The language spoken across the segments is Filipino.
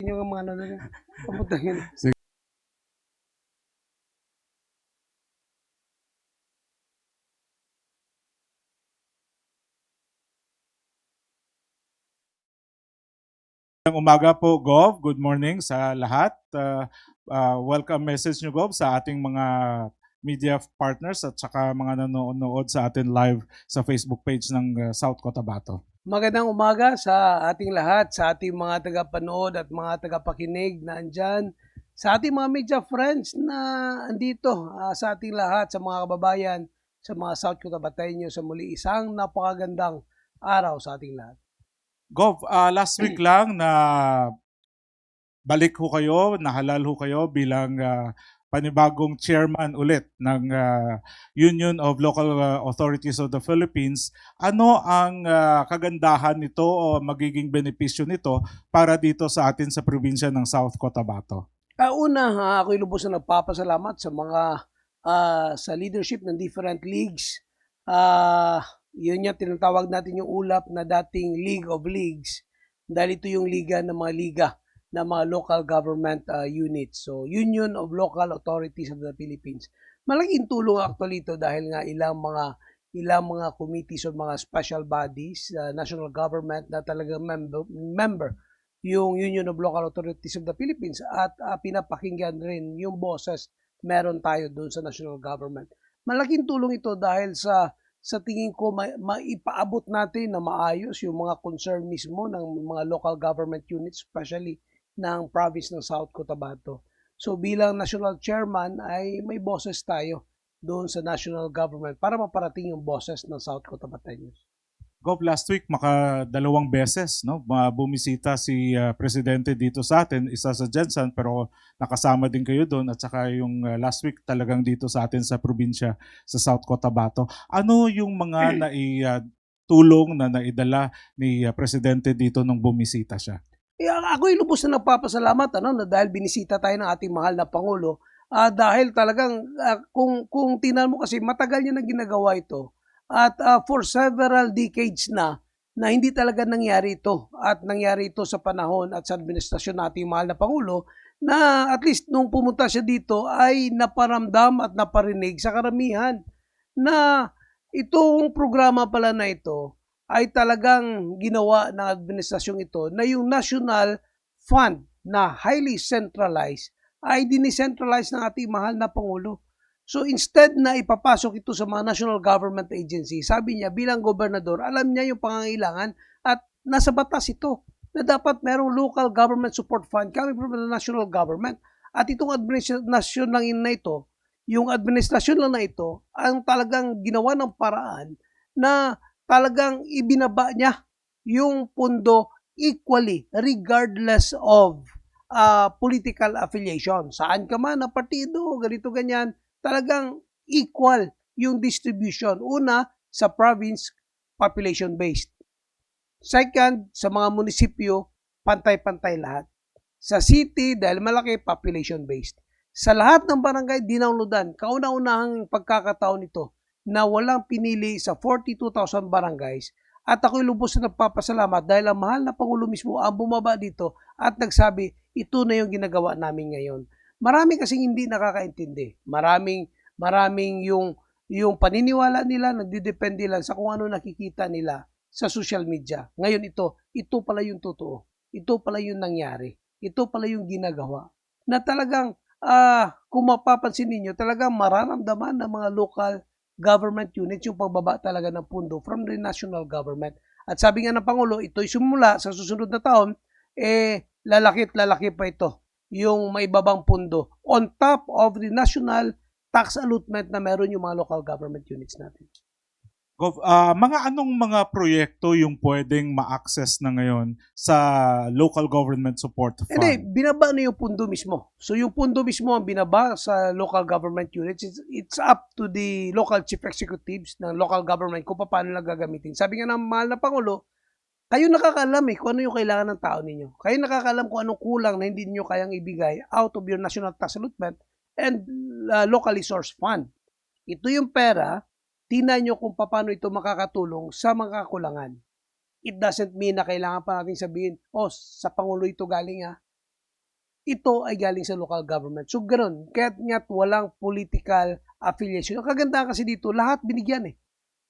yung mga ano na yun. Papuntahin. Magandang umaga po, Gov. Good morning sa lahat. Welcome message nyo, Gov, sa ating mga media partners at saka mga nanonood sa atin live sa Facebook page ng South Cotabato. Magandang umaga sa ating lahat, sa ating mga tagapanood at mga tagapakinig na andyan, sa ating mga media friends na andito, sa ating lahat, sa mga kababayan, sa mga South Cotabateño, sa muli isang napakagandang araw sa ating lahat. Gov, last week lang na balik ho kayo, nahalal ho kayo bilang panibagong chairman ulit ng Union of Local Authorities of the Philippines. Ano ang kagandahan nito o magiging benepisyo nito para dito sa atin sa probinsya ng South Cotabato? Una, ako'y lubos na nagpapasalamat sa mga sa leadership ng different leagues. Yun yung tinatawag natin yung ulap na dating League of Leagues dahil ito yung liga ng mga liga ng mga local government units. So, Union of Local Authorities of the Philippines. Malaking tulong actually ito dahil nga ilang mga committees o mga special bodies, national government na talagang member yung Union of Local Authorities of the Philippines at pinapakinggan rin yung boses meron tayo doon sa national government. Malaking tulong ito dahil sa tingin ko maipaabot natin na maayos yung mga concern mismo ng mga local government units, especially ng province ng South Cotabato. So bilang national chairman ay may boses tayo doon sa national government para maparating yung boses ng South Cotabateños. Gov, last week makadalawang beses no bumisita si presidente dito sa atin, isa sa Jensen pero nakasama din kayo doon at saka yung last week talagang dito sa atin sa probinsya sa South Cotabato. Ano yung mga tulong na naidala ni presidente dito nung bumisita siya? Ako'y lubos na nagpapasalamat na dahil binisita tayo ng ating mahal na Pangulo. Dahil talagang kung tingnan mo kasi matagal niya na ginagawa ito at for several decades na hindi talaga nangyari ito at nangyari ito sa panahon at sa administrasyon nating mahal na Pangulo na at least nung pumunta siya dito ay naparamdam at naparinig sa karamihan na itong programa pala na ito ay talagang ginawa ng administrasyong ito na yung national fund na highly centralized ay dinicentralize ng ating mahal na Pangulo. So instead na ipapasok ito sa mga national government agency, sabi niya bilang gobernador, alam niya yung pangangailangan at nasa batas ito na dapat merong local government support fund coming from the national government. At itong administrasyon lang na ito, yung administrasyon lang na ito, ang talagang ginawa ng paraan na talagang ibinaba niya yung pundo equally regardless of political affiliation. Saan ka man na partido, ganito ganyan, talagang equal yung distribution. Una, sa province, population-based. Second, sa mga munisipyo, pantay-pantay lahat. Sa city, dahil malaki, population-based. Sa lahat ng barangay, dinaunloadan. Kauna-unahang pagkakataon nito na walang pinili sa 42,000 barangays. At ako'y lubos na nagpapasalamat dahil ang mahal na Pangulo mismo ang bumaba dito at nagsabi, ito na yung ginagawa namin ngayon. Marami kasing hindi nakakaintindi. Maraming yung paniniwala nila, nagdidepende lang sa kung ano nakikita nila sa social media. Ngayon ito pala yung totoo. Ito pala yung nangyari. Ito pala yung ginagawa. Na talagang, kung mapapansin ninyo, talagang mararamdaman ng mga local government units yung pagbaba talaga ng pundo from the national government. At sabi nga ng Pangulo, ito'y sumula sa susunod na taon, lalaki pa ito yung maibabang pundo on top of the national tax allotment na meron yung mga local government units natin. Gov, mga anong mga proyekto yung pwedeng ma-access na ngayon sa local government support fund? Hindi, binaba na yung pundo mismo. So yung pundo mismo ang binaba sa local government units. It's up to the local chief executives ng local government kung paano lang gagamitin. Sabi nga ng mahal na Pangulo, kayo nakakaalam kung ano yung kailangan ng tao ninyo. Kayo nakakaalam kung anong kulang na hindi niyo kayang ibigay out of your national tax allotment and locally sourced fund. Ito yung pera, tingnan nyo kung paano ito makakatulong sa mga kakulangan. It doesn't mean na kailangan pa natin sabihin, sa Pangulo ito galing ito ay galing sa local government. So ganoon, kaya't nga't walang political affiliation. Ang kagandahan kasi dito, lahat binigyan eh.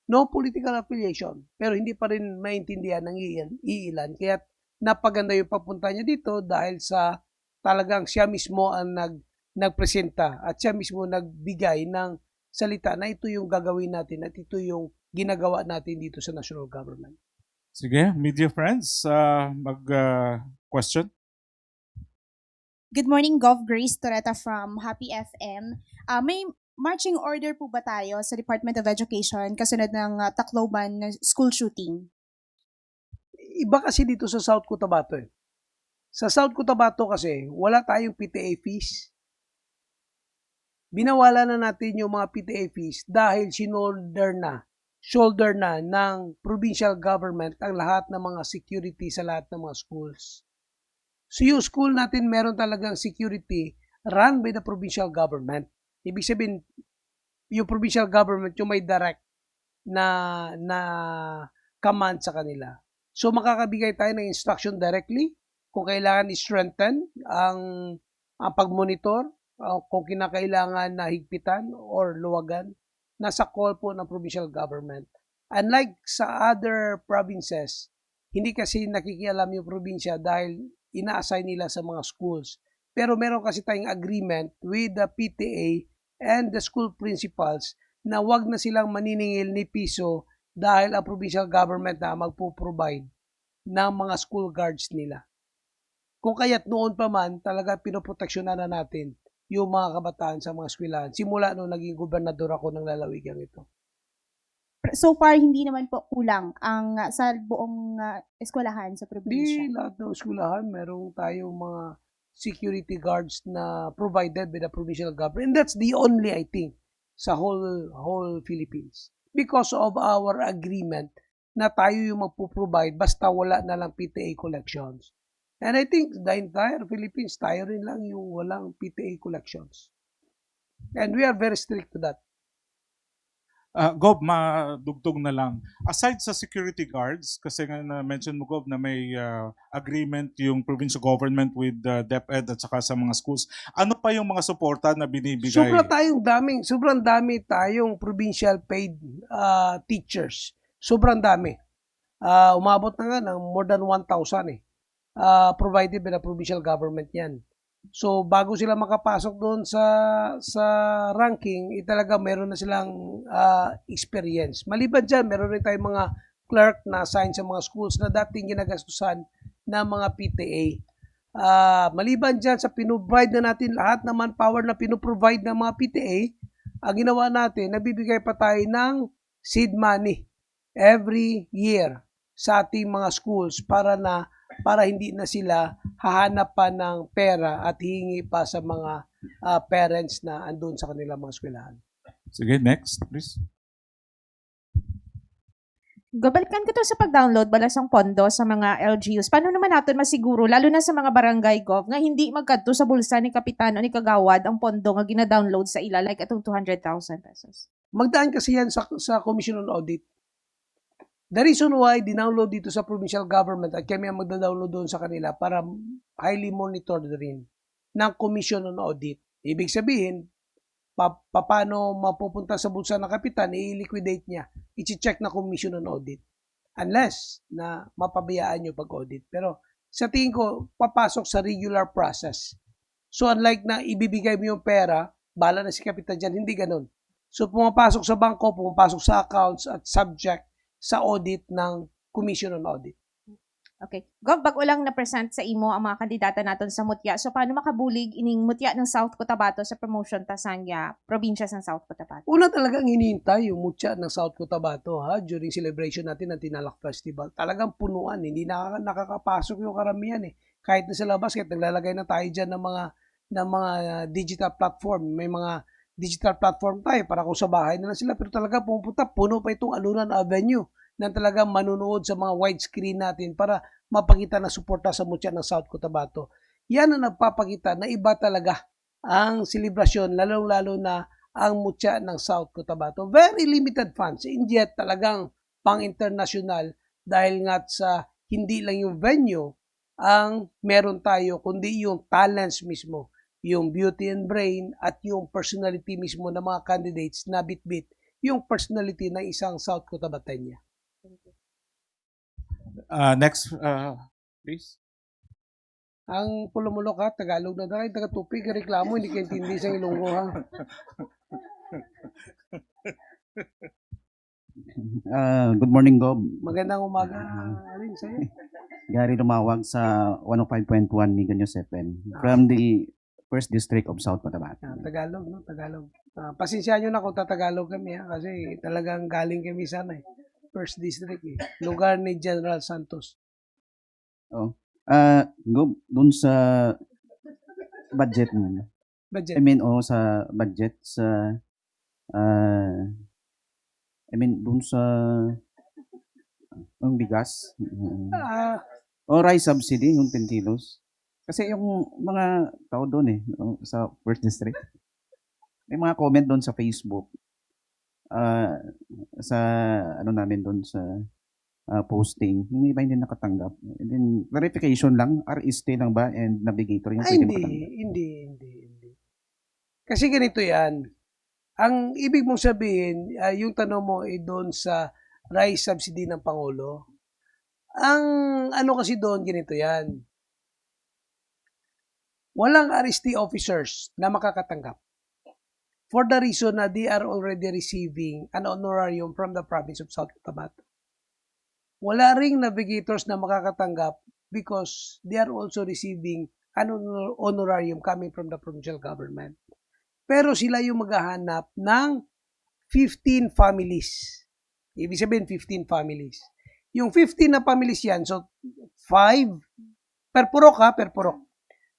No political affiliation, pero hindi pa rin maintindihan ng iilan. Kaya't napaganda yung papunta niya dito dahil sa talagang siya mismo ang nagpresenta at siya mismo nagbigay ng salita na ito yung gagawin natin at ito yung ginagawa natin dito sa national government. Sige, media friends, mag-question. Good morning, Gov. Grace Toreta from Happy FM. May marching order po ba tayo sa Department of Education kasunod ng Tacloban na school shooting? Iba kasi dito sa South Cotabato eh. Sa South Cotabato kasi, wala tayong PTA fees. Binawala na natin yung mga PTA fees dahil shoulder na ng provincial government ang lahat ng mga security sa lahat ng mga schools. So yung school natin meron talagang security run by the provincial government. Ibig sabihin, yung provincial government yung may direct na command sa kanila. So makakabigay tayo ng instruction directly kung kailangan i-strengthen ang pag-monitor, kung kinakailangan na higpitan or luwagan, nasa call po ng provincial government. Unlike sa other provinces, hindi kasi nakikialam yung probinsya dahil ina-assign nila sa mga schools. Pero meron kasi tayong agreement with the PTA and the school principals na wag na silang maniningil ni piso dahil ang provincial government na magpo-provide ng mga school guards nila. Kung kaya't noon pa man, talaga pinoproteksyonan na natin yung mga kabataan sa mga eskwelahan. Simula nung naging gobernador ako ng lalawigan ito. So far, hindi naman po kulang ang sa buong eskwelahan sa probinsya. Di lahat ng eskwelahan, meron tayong mga security guards na provided by the provincial government. And that's the only, I think, sa whole Philippines. Because of our agreement na tayo yung magpo-provide basta wala na lang PTA collections. And I think the entire Philippines, tayo rin lang yung walang PTA collections. And we are very strict to that. Gob, madugtong na lang. Aside sa security guards, kasi nga na-mention mo, Gob, na may agreement yung provincial government with DepEd at saka sa mga schools, ano pa yung mga suporta na binibigay? Sobrang dami tayong provincial paid teachers. Sobrang dami. Umabot na nga ng more than 1,000 eh. Provided by the provincial government yan. So bago sila makapasok doon sa ranking, talaga meron na silang experience. Maliban dyan, meron rin tayong mga clerk na assign sa mga schools na dating ginagastusan ng mga PTA. Maliban dyan sa pinuprovide na natin lahat ng manpower na pinuprovide ng mga PTA, ang ginawa natin, nabibigay pa tayo ng seed money every year sa ating mga schools para hindi na sila hahanap pa ng pera at hihingi pa sa mga parents na andun sa kanilang mga eskwelahan. Sige, next, please. Gabalikan ko to sa pag-download balasang pondo sa mga LGUs. Paano naman natin masiguro, lalo na sa mga barangay gov, nga hindi magkadto sa bulsa ni kapitan o ni kagawad ang pondo nga gina-download sa ila, like itong 200,000 pesos? Magdaan kasi yan sa Commission on Audit. The reason why dinownload dito sa provincial government at kami ang magda-download doon sa kanila para highly monitored rin ng Commission on Audit. Ibig sabihin, paano mapupunta sa bulsa ng kapitan, i-liquidate niya, i-check na Commission on Audit. Unless na mapabayaan nyo pag-audit. Pero sa tingin ko, papasok sa regular process. So unlike na ibibigay mo yung pera, bala na si kapitan dyan, hindi ganun. So pumapasok sa bangko, pumapasok sa accounts at subject sa audit ng Commission on Audit. Okay. Gov, bago lang na-present sa imo ang mga kandidata natin sa Mutya. So, paano makabulig ining Mutya ng South Cotabato sa promotion tasanya probinsya ng South Cotabato? Una talagang hinihintay yung Mutya ng South Cotabato during celebration natin ng Tinalak Festival. Talagang punuan, hindi nakakapasok yung karamihan eh. Kahit na sa labas, kahit naglalagay na tayo dyan ng mga digital platform. May mga digital platform tayo para kung sa bahay na lang sila. Pero talaga pumunta, puno pa itong Alunan Avenue na talagang manunood sa mga widescreen natin para mapakita na suporta sa Mutya ng South Cotabato. Yan ang nagpapakita na iba talaga ang selebrasyon, lalong-lalo na ang Mutya ng South Cotabato. Very limited funds, and yet talagang pang-international dahil nga sa hindi lang yung venue ang meron tayo, kundi yung talents mismo, yung beauty and brain at yung personality mismo ng mga candidates na bit-bit yung personality ng isang South Cotabateña. Next, please. Ang pulumulo ka, Tagalog na dahil, taga-tupig, reklamo, hindi ka intindi sa Ilonggo, ha? Good morning, Gob. Magandang umaga rin sa'yo. Gary Lumawag sa 105.1 Mega News FM from the 1st District of South Cotabato. Tagalog, no? Tagalog. Pasensya nyo na kung tatagalog kami, ha? Kasi talagang galing kami sana, eh. First District, eh. Lugar ni General Santos. Gob, dun sa budget mo. Budget. Sa budget sa dun sa ang bigas. O rice subsidy, yung 10 kilos. Kasi yung mga tao doon sa First District, may mga comment doon sa Facebook, sa ano namin doon sa posting, yung iba hindi nakatanggap. And then, verification lang, RST lang ba and navigator yung pwede makatanggap? Hindi. Kasi ganito yan. Ang ibig mong sabihin, yung tanong mo ay doon sa rice subsidy ng Pangulo. Ang ano kasi doon, ganito yan. Walang RST officers na makakatanggap. For the reason na they are already receiving an honorarium from the province of South Cotabato. Wala ring navigators na makakatanggap because they are also receiving an honorarium coming from the provincial government. Pero sila yung maghahanap ng 15 families. Ibig sabihin 15 families. Yung 15 na families yan, so 5 per purok.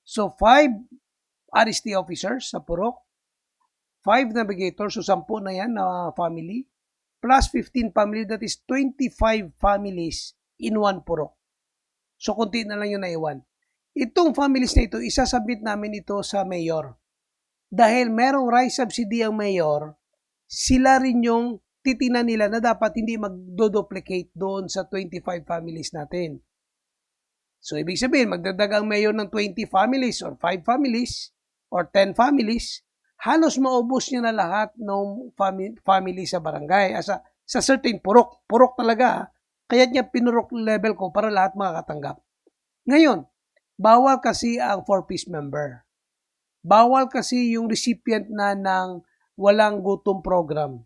So 5 RST officers sa purok, 5 navigators, so 10 na yan na family, plus 15 family, that is 25 families in one purok. So kunti na lang yung naiwan. Itong families na ito, isasubmit namin ito sa mayor. Dahil merong rice subsidy ang mayor, sila rin yung titingnan nila na dapat hindi magdo-duplicate doon sa 25 families natin. So, ibig sabihin, magdagdag ang mayor ng 20 families or 5 families or 10 families, halos maubos niya na lahat ng family sa barangay. Sa certain purok talaga. Kaya niya pinurok level ko para lahat makakatanggap. Ngayon, bawal kasi ang 4-piece member. Bawal kasi yung recipient na ng walang gutom program.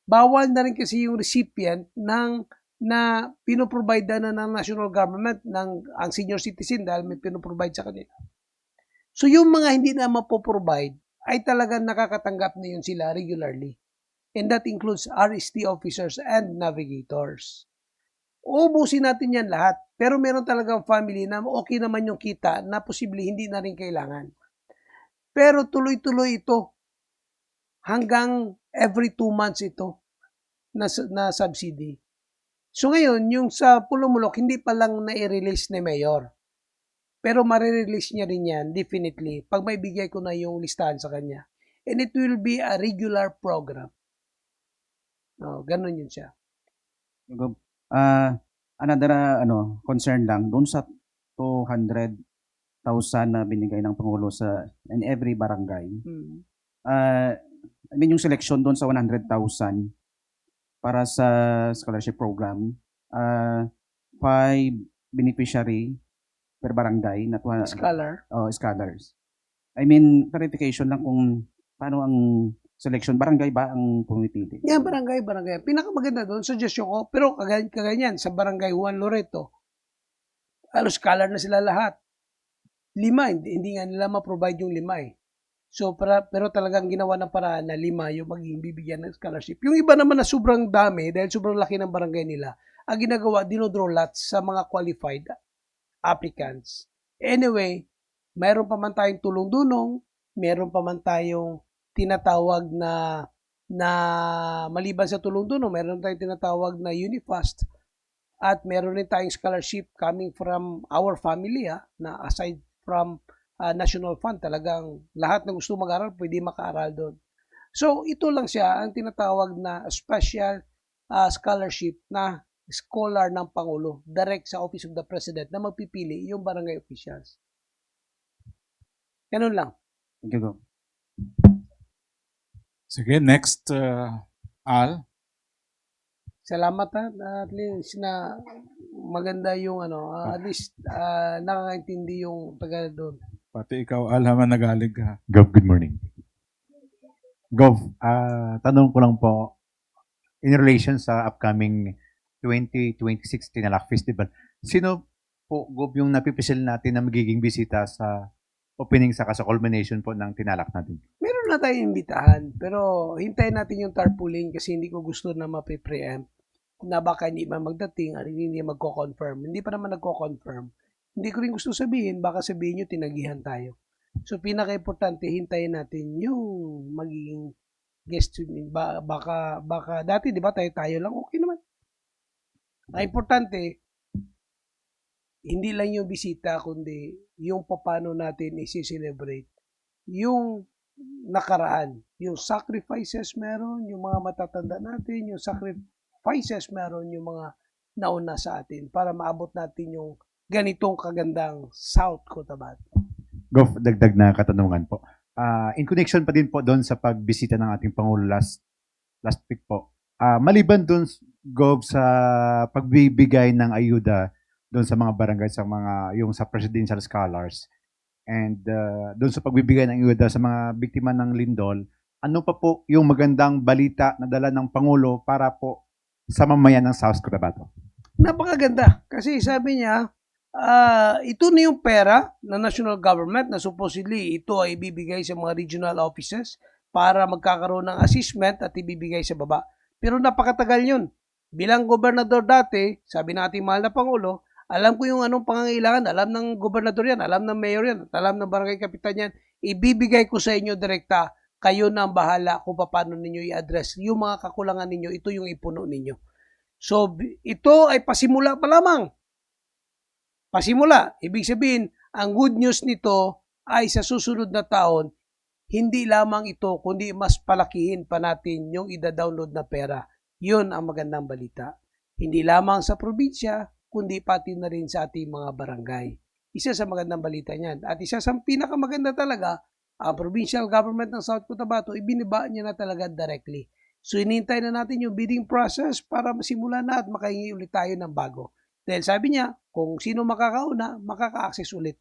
Bawal na rin kasi yung recipient na pinoprovide na ng national government ang senior citizen dahil may pinoprovide sa kanila. So yung mga hindi na mapoprovide ay talagang nakakatanggap na yun sila regularly. And that includes RST officers and navigators. Ubusin natin yan lahat. Pero meron talagang family na okay naman yung kita na posible hindi na rin kailangan. Pero tuloy-tuloy ito. Hanggang every 2 months ito na subsidy. So ngayon, yung sa Pulumulok, hindi pa lang na-release ni Mayor. Pero marirelease niya rin yan, definitely, pag may bigay ko na yung listahan sa kanya. And it will be a regular program. Ganun yun siya. Another concern lang, doon sa 200,000 na binigay ng Pangulo in every barangay. Yung selection doon sa 100,000 para sa scholarship program, 5 beneficiary per barangay na scholars. Clarification lang kung paano ang selection. Barangay ba ang pumipili? Yan, barangay. Pinakamaganda doon, suggestion ko, pero kaganyan, sa barangay Juan Loreto, scholar na sila lahat. 5, hindi nga nila ma-provide yung 5 eh. So, pero talagang ginawa ng paraan na 5 yung magiging bibigyan ng scholarship. Yung iba naman na sobrang dami, dahil sobrang laki ng barangay nila, ang ginagawa, dinodraw lots sa mga qualified applicants. Anyway, mayroon pa man tayong tulong-dunong, mayroon pa man tayong tinatawag na maliban sa tulong-dunong, mayroon tayong tinatawag na Unifast, at mayroon rin tayong scholarship coming from our family, na aside from national fund, talagang lahat na gusto mag-aral pwede maka-aral doon. So ito lang siya ang tinatawag na special scholarship na scholar ng Pangulo, direct sa Office of the President na magpipili yung barangay officials. Ganun lang. Thank you, Gov. Sige, next, Al. Salamat ha, at least na maganda yung at least nakakaintindi yung taga doon. Pati ikaw, Al, haman nagaling ka. Gov, good morning. Gov, tanong ko lang po, in relation sa upcoming 2026 Tinalak Festival, sino po, Gov, yung napipisil natin na magiging bisita sa opening sa culmination po ng Tinalak natin? Meron na tayong imbitahan, pero hintayin natin yung tarpaulin kasi hindi ko gusto na mapipreempt na baka hindi man magdating at hindi magko-confirm. Hindi pa naman nagko-confirm. Hindi ko rin gusto sabihin, baka sabihin nyo tinagihan tayo. So, pinaka-importante, hintayin natin yung magiging guest. Baka dati, di ba, tayo lang, okay naman. Ang importante, hindi lang yung bisita, kundi yung paano natin isi-celebrate yung nakaraan. Yung sacrifices meron, yung mga matatanda natin, yung sacrifices meron, yung mga nauna sa atin para maabot natin yung ganitong kagandang South Cotabato. Gov, dagdag na katanungan po. In connection pa din po doon sa pagbisita ng ating Pangulo last week po. Maliban doon, Gov, sa pagbibigay ng ayuda doon sa mga barangay, yung sa presidential scholars, and doon sa pagbibigay ng ayuda sa mga biktima ng lindol, ano pa po yung magandang balita na dala ng Pangulo para po sa mamayan ng South Cotabato? Napakaganda kasi sabi niya, ito na yung pera ng national government na supposedly ito ay ibibigay sa mga regional offices para magkakaroon ng assessment at ibibigay sa baba. Pero napakatagal yun. Bilang gobernador dati, sabi ng ating mahal na Pangulo, alam ko yung anong pangangailangan, alam ng gobernador yan, alam ng mayor yan, alam ng barangay kapitan yan, ibibigay ko sa inyo direkta, kayo na ang bahala kung paano ninyo i-address yung mga kakulangan ninyo, ito yung ipuno ninyo. So, ito ay pasimula pa lamang. Pasimula. Ibig sabihin, ang good news nito ay sa susunod na taon, hindi lamang ito, kundi mas palakihin pa natin yung ida-download na pera. Yun ang magandang balita. Hindi lamang sa probinsya, kundi pati na rin sa ating mga barangay. Isa sa magandang balita niyan. At isa sa pinakamaganda talaga, ang provincial government ng South Cotabato, ibiniba niya na talaga directly. So, inintay na natin yung bidding process para masimula na at makahingi ulit tayo ng bago. Dahil sabi niya, kung sino makakauna, makaka-access ulit.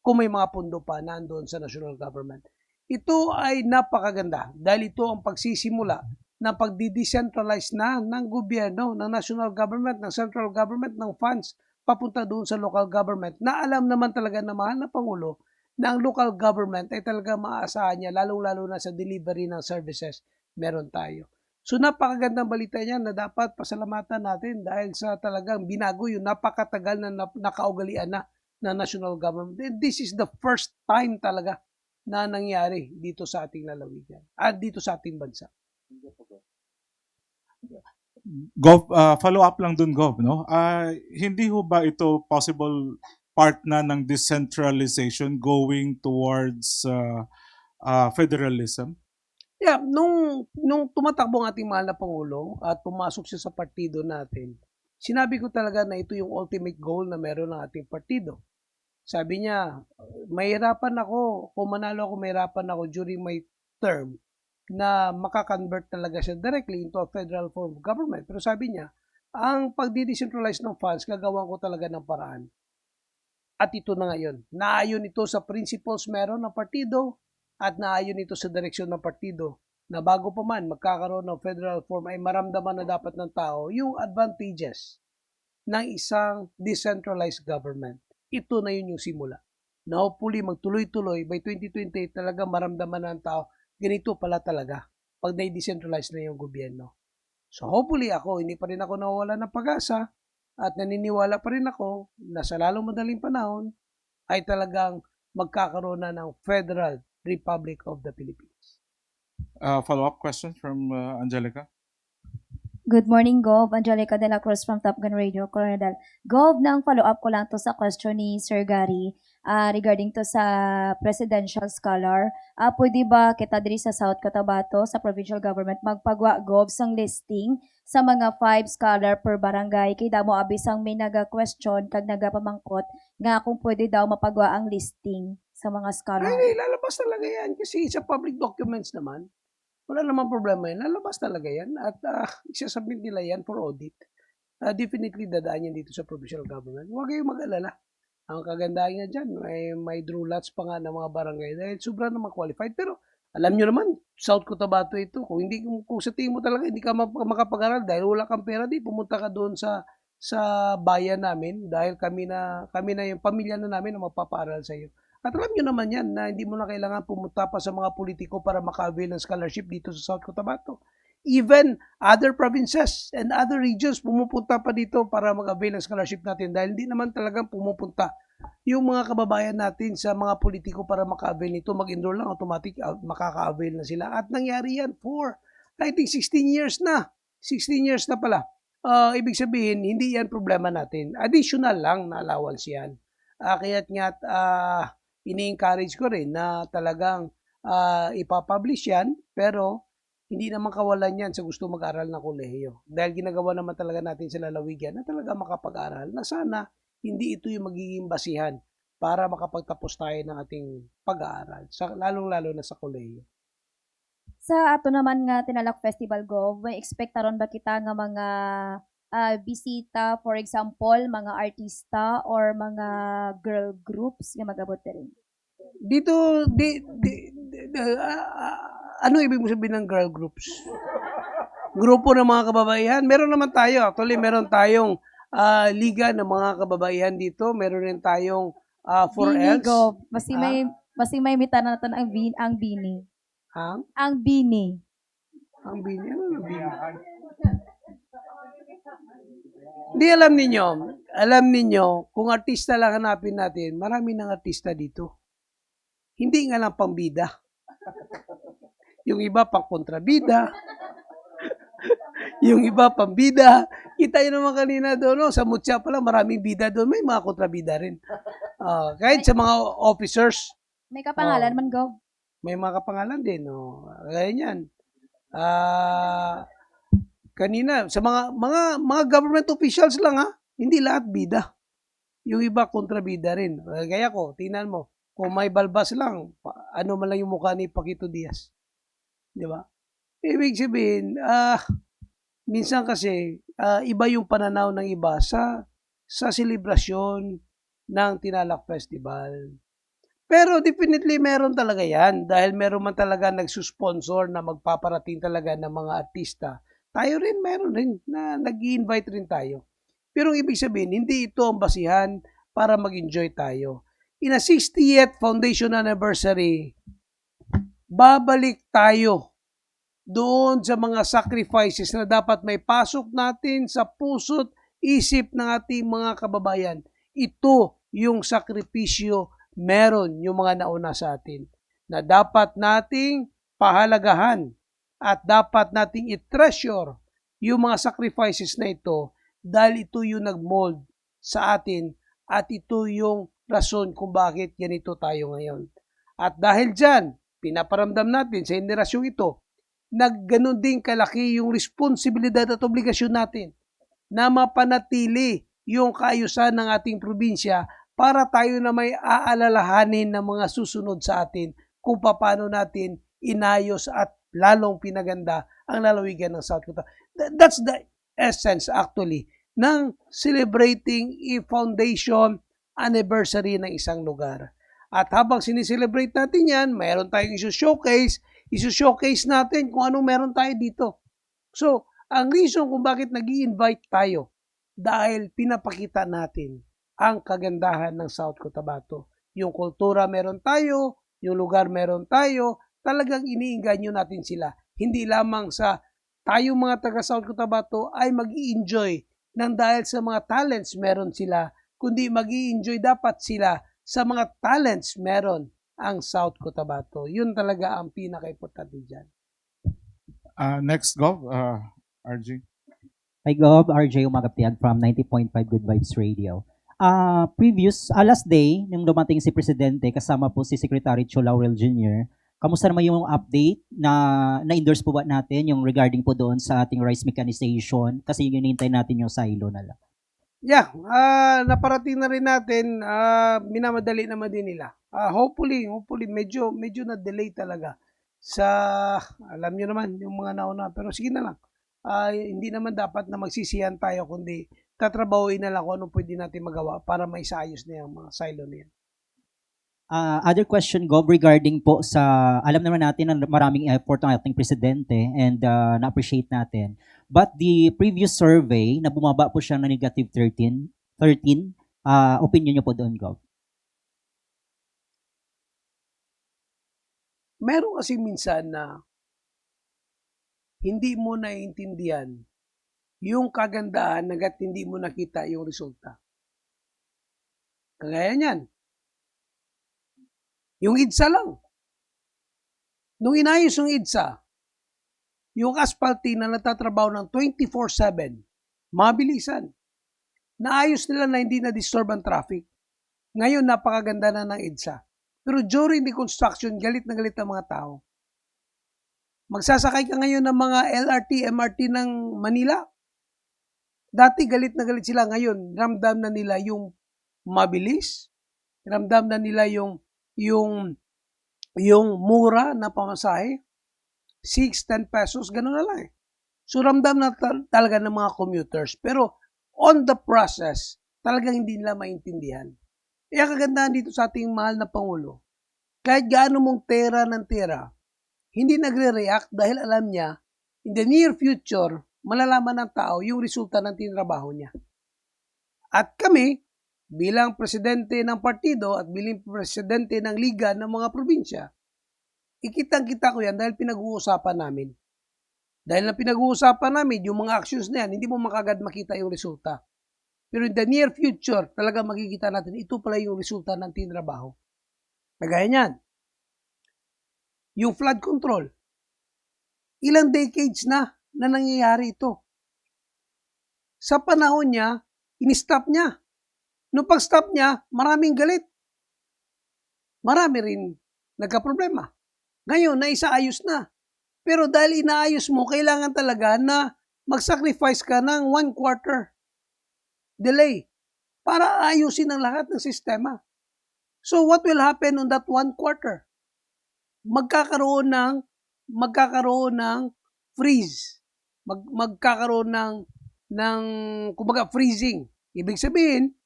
Kung may mga pundo pa nandoon sa national government. Ito ay napakaganda dahil ito ang pagsisimula ng pagdi-decentralize na ng gobyerno, ng national government, ng central government, ng funds papunta doon sa local government na alam naman talaga na mahal na Pangulo na ang local government ay talaga maaasahan niya lalong-lalo na sa delivery ng services meron tayo. So napakagandang balita niyan na dapat pasalamatan natin dahil sa talagang binago yung napakatagal na nakaugalian na national government. And this is the first time talaga na nangyari dito sa ating lalawigan at dito sa ating bansa. Gov, follow up lang dun, Gov, no? Hindi ho ba ito possible part na ng decentralization going towards federalism? Yeah, nung tumatakbo ang ating mahal na Pangulo at pumasok siya sa partido natin, sinabi ko talaga na ito yung ultimate goal na meron ng ating partido. Sabi niya, mahirapan ako, kung manalo ako, mahirapan ako during my term na makakonvert talaga siya directly into a federal form of government. Pero sabi niya, ang pagdi-decentralize ng funds, gagawan ko talaga ng paraan. At ito na ngayon. Naayon ito sa principles meron ng partido at naayon ito sa direksyon ng partido na bago pa man magkakaroon ng federal form ay maramdaman na dapat ng tao yung advantages ng isang decentralized government. Ito na yun yung simula. Na hopefully magtuloy-tuloy by 2028 talaga maramdaman ng tao ganito pala talaga pag na-decentralize na yung gobyerno. So hopefully ako, hindi pa rin ako nawawala ng pag-asa at naniniwala pa rin ako na sa lalong madaling panahon ay talagang magkakaroon na ng Federal Republic of the Philippines. Follow-up question from Angelica? Good morning, Gov. Angelica de la Cruz from Top Gun Radio, Coronadal. Gov, nang follow-up ko lang to sa question ni Sir Gary regarding to sa presidential scholar. Pwede ba kita diri sa South Cotabato, sa provincial government, magpagwa, Gov, sang listing sa mga 5 scholar per barangay. Kay damo abisang may naga-question kag nagapamangkot nga kung pwede daw mapagawa ang listing sa mga scholar. Ay, lalabas talaga yan kasi sa public documents naman. Wala namang problema yan. Lalabas talaga yan at isasubmit nila yan for audit. Definitely dadaan yan dito sa provincial government. Huwag kayong mag-alala. Ang kagandahan nga dyan, may draw lots pa nga ng mga barangay dahil sobrang naman qualified. Pero alam nyo naman, South Cotabato ito. Kung sa tingin mo talaga hindi ka makapag-aral dahil wala kang pera, di pumunta ka doon sa bayan namin dahil kami na yung pamilya na namin na magpapaaral sa iyo. At alam nyo naman yan na hindi mo na kailangan pumunta pa sa mga politiko para maka-avail ng scholarship dito sa South Cotabato. Even other provinces and other regions pumupunta pa dito para mag-avail ng scholarship natin dahil hindi naman talagang pumupunta yung mga kababayan natin sa mga politiko para maka-avail nito. Mag-enroll lang, automatic makaka-avail na sila. At nangyari yan for, I think, 16 years na. 16 years na pala. Ibig sabihin, hindi yan problema natin. Additional lang na allowance yan. Kaya't nga't ini-encourage ko rin na talagang ipapublish yan, pero hindi naman kawalan yan sa gusto mag-aral ng kolehiyo. Dahil ginagawa naman talaga natin sa lalawigan na talaga makapag-aral na sana hindi ito yung magiging basihan para makapagtapos tayo ng ating pag-aaral, lalong-lalo na sa kolehiyo. Sa ato naman nga Tinalak Festival Gov, may expectaron ba kita nga mga bisita, for example, mga artista or mga girl groups nga mag-abot rin? Dito, ano ibig mo sabihin ng girl groups? Grupo ng mga kababaihan. Meron naman tayo. Actually, meron tayong liga ng mga kababaihan dito. Meron rin tayong 4Ls. Gov. Basi may mita na natin ang bini. Ang bini. Ang bini? Ano ang bini? Hindi, alam ninyo, kung artista lang hanapin natin, marami ng artista dito. Hindi nga lang pambida. Yung iba pang kontrabida. Yung iba pambida. Kita nyo naman kanina doon, no? Sa Mutya pala, maraming bida doon. May mga kontrabida rin. Kahit sa mga officers. May kapangalan man, Gov. May mga kapangalan din. No? Kaya yan. Kanina, sa mga government officials lang, ha? Hindi lahat bida. Yung iba kontrabida rin. Kaya ko, tingnan mo. Kung may balbas lang, ano man lang yung mukha ni Paquito Diaz. Di ba? Ibig sabihin, minsan kasi, iba yung pananaw ng iba sa selebrasyon ng Tinalak Festival. Pero definitely meron talaga yan dahil meron man talaga nagsusponsor na magpaparating talaga ng mga artista. Tayo rin, meron rin na nag-i-invite rin tayo. Pero ibig sabihin, hindi ito ang basihan para mag-enjoy tayo. In a 60th foundation anniversary, babalik tayo doon sa mga sacrifices na dapat may pasok natin sa puso't isip ng ating mga kababayan. Ito yung sakripisyo meron yung mga nauna sa atin na dapat nating pahalagahan at dapat nating i-treasure yung mga sacrifices na ito dahil ito yung nag-mold sa atin at ito yung rason kung bakit ganito tayo ngayon. At dahil dyan, pinaparamdam natin sa henerasyong ito, nagganon din kalaki yung responsibilidad at obligasyon natin na mapanatili yung kaayusan ng ating probinsya para tayo na may aalalahanin ng mga susunod sa atin kung paano natin inayos at lalong pinaganda ang lalawigan ng South Cotabato. That's the essence actually ng celebrating a foundation anniversary ng isang lugar. At habang sinicelebrate natin yan, mayroon tayong isu-showcase natin kung anong meron tayo dito. So, ang reason kung bakit nag-i-invite tayo, dahil pinapakita natin ang kagandahan ng South Cotabato. Yung kultura meron tayo, yung lugar meron tayo, talagang iniinganyo natin sila. Hindi lamang sa tayong mga taga South Cotabato ay mag-i-enjoy nang dahil sa mga talents meron sila, kundi mag-i-enjoy dapat sila sa mga talents meron ang South Cotabato. Yun talaga ang pinaka-importante dyan. Next, Gov, RJ. Hi, Gov. RJ Umagaptiag from 90.5 Good Vibes Radio. Last day, nung dumating si Presidente, kasama po si Secretary Cho Laurel Jr., Kamusta naman yung update na-endorse po ba natin yung regarding po doon sa ating rice mechanization? Kasi yung hinihintay natin yung silo na lang. Yeah, naparating na rin natin, minamadali naman din nila. Hopefully medyo na-delay talaga sa, alam niyo naman, yung mga nauna. Pero sige na lang. Hindi naman dapat na magsisiyan tayo, kundi tatrabahuin na lang kung ano pwede natin magawa para maisaayos na yung mga silo na yan. Other question, Gov, regarding po sa, alam naman natin na maraming effort ng ating presidente and na-appreciate natin. But the previous survey, na bumaba po siya na negative 13, opinion niyo po doon, Gov? Meron kasi minsan na hindi mo naiintindihan yung kagandahan hangga't hindi mo nakita yung resulta. Kagaya niyan. Yung EDSA lang. Nung inayos yung EDSA, yung asphalting na natatrabaho ng 24/7, mabilisan. Naayos nila na hindi na-disturb ang traffic. Ngayon, napakaganda na ng EDSA. Pero during the construction, galit na galit ang mga tao. Magsasakay ka ngayon ng mga LRT, MRT ng Manila. Dati galit na galit sila. Ngayon, ramdam na nila yung mabilis. Ramdam na nila yung mura na pamasahe. 6-10 pesos, gano'n na lang eh. So, ramdam na talaga ng mga commuters. Pero, on the process, talagang hindi nila maintindihan. Kaya kagandahan dito sa ating mahal na Pangulo, kahit gaano mong tera ng tera, hindi nagre-react dahil alam niya, in the near future, malalaman ng tao yung resulta ng tinrabaho niya. At kami, bilang presidente ng partido at bilang presidente ng liga ng mga probinsya, ikitang-kita ko yan dahil pinag-uusapan namin. Dahil na pinag-uusapan namin, yung mga actions na yan, hindi mo makagad makita yung resulta. Pero in the near future, talaga makikita natin, ito pala yung resulta ng tinrabaho. Kagaya niyan. Yung flood control. Ilang decades na nangyayari ito. Sa panahon niya, in-stop niya. Nung pag-stop niya, maraming galit. Marami rin nagka-problema. Ngayon, naisaayos na. Pero dahil inaayos mo, kailangan talaga na mag-sacrifice ka ng 1/4 delay para ayusin ang lahat ng sistema. So what will happen on that 1/4? Magkakaroon ng freeze. Magkakaroon ng kumbaga freezing. Ibig sabihin,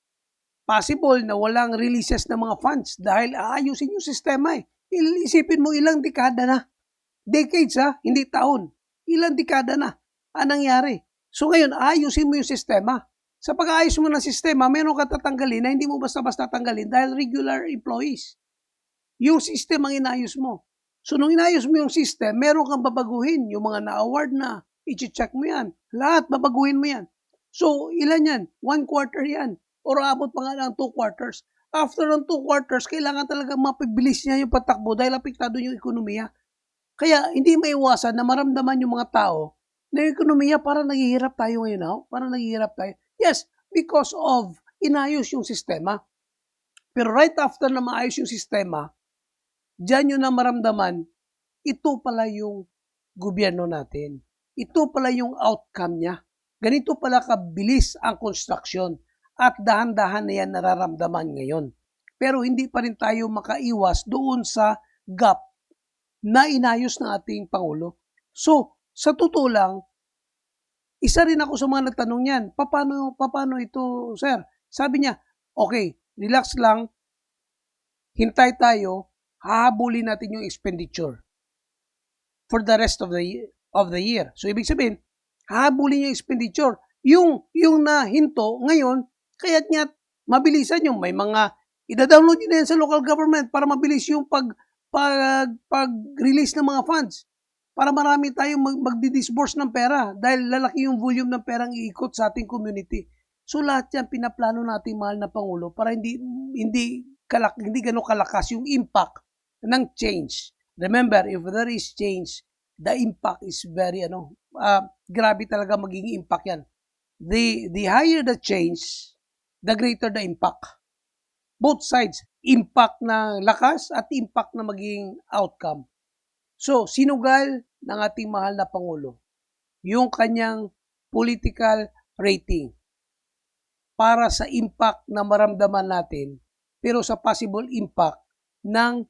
possible na walang releases ng mga funds dahil aayusin yung sistema eh. Isipin mo ilang dekada na. Decades hindi taon. Ilang dekada na ang nangyari. So ngayon, aayusin mo yung sistema. Sa pag-aayos mo ng sistema, meron ka tatanggalin na hindi mo basta-basta tanggalin dahil regular employees. Yung system ang inayos mo. So nung inayos mo yung system, meron kang babaguhin. Yung mga na-award na, i-check mo yan. Lahat, babaguhin mo yan. So ilan yan? 1/4 yan. Or abot pa nga ng 2/4. After ng 2/4, kailangan talaga mapibilis niya yung patakbo dahil apektado yung ekonomiya. Kaya hindi maiwasan na maramdaman yung mga tao na yung ekonomiya parang naghihirap tayo ngayon. Parang naghihirap tayo. Yes, because of inayos yung sistema. Pero right after na maayos yung sistema, diyan yun na maramdaman, ito pala yung gobyerno natin. Ito pala yung outcome niya. Ganito pala kabilis ang construction at dahan-dahan na yan nararamdaman ngayon. Pero hindi pa rin tayo makaiwas doon sa gap na inayos ng ating Pangulo. So, sa totoo lang, isa rin ako sa mga nagtanong niyan, paano ito, sir? Sabi niya, okay, relax lang, hintay tayo, hahabulin natin yung expenditure for the rest of the year. So, ibig sabihin, hahabulin yung expenditure. Yung nahinto ngayon, kaya't nga mabilisan yung may mga, ida-download nyo na yan sa local government para mabilis yung pag-release ng mga funds. Para marami tayong magdi-disburse ng pera dahil lalaki yung volume ng perang iikot sa ating community. So lahat yan pinaplano natin mahal na Pangulo para hindi gano'ng kalakas yung impact ng change. Remember, if there is change, the impact is very grabe talaga magiging impact yan. The higher the change, the greater the impact. Both sides, impact na lakas at impact na magiging outcome. So, sinugal ng ating mahal na Pangulo yung kanyang political rating para sa impact na maramdaman natin, pero sa possible impact ng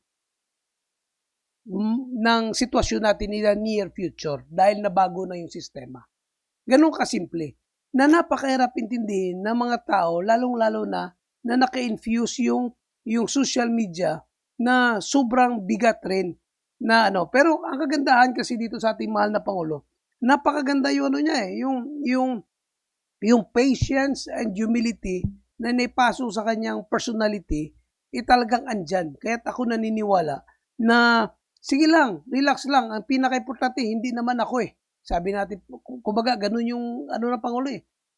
sitwasyon natin in the near future dahil nabago na yung sistema. Ganun kasimple na napakahirap intindihin ng mga tao, lalong-lalo na naka-infuse yung social media na sobrang bigat rin na ano. Pero ang kagandahan kasi dito sa ating mahal na Pangulo, napakaganda yung ano niya yung patience and humility na naipaso sa kanyang personality, talagang andyan. Kaya't ako naniniwala na sige lang, relax lang. Ang pinaka-importante, hindi naman ako Sabi natin, kumbaga, ganun yung ano ng Pangulo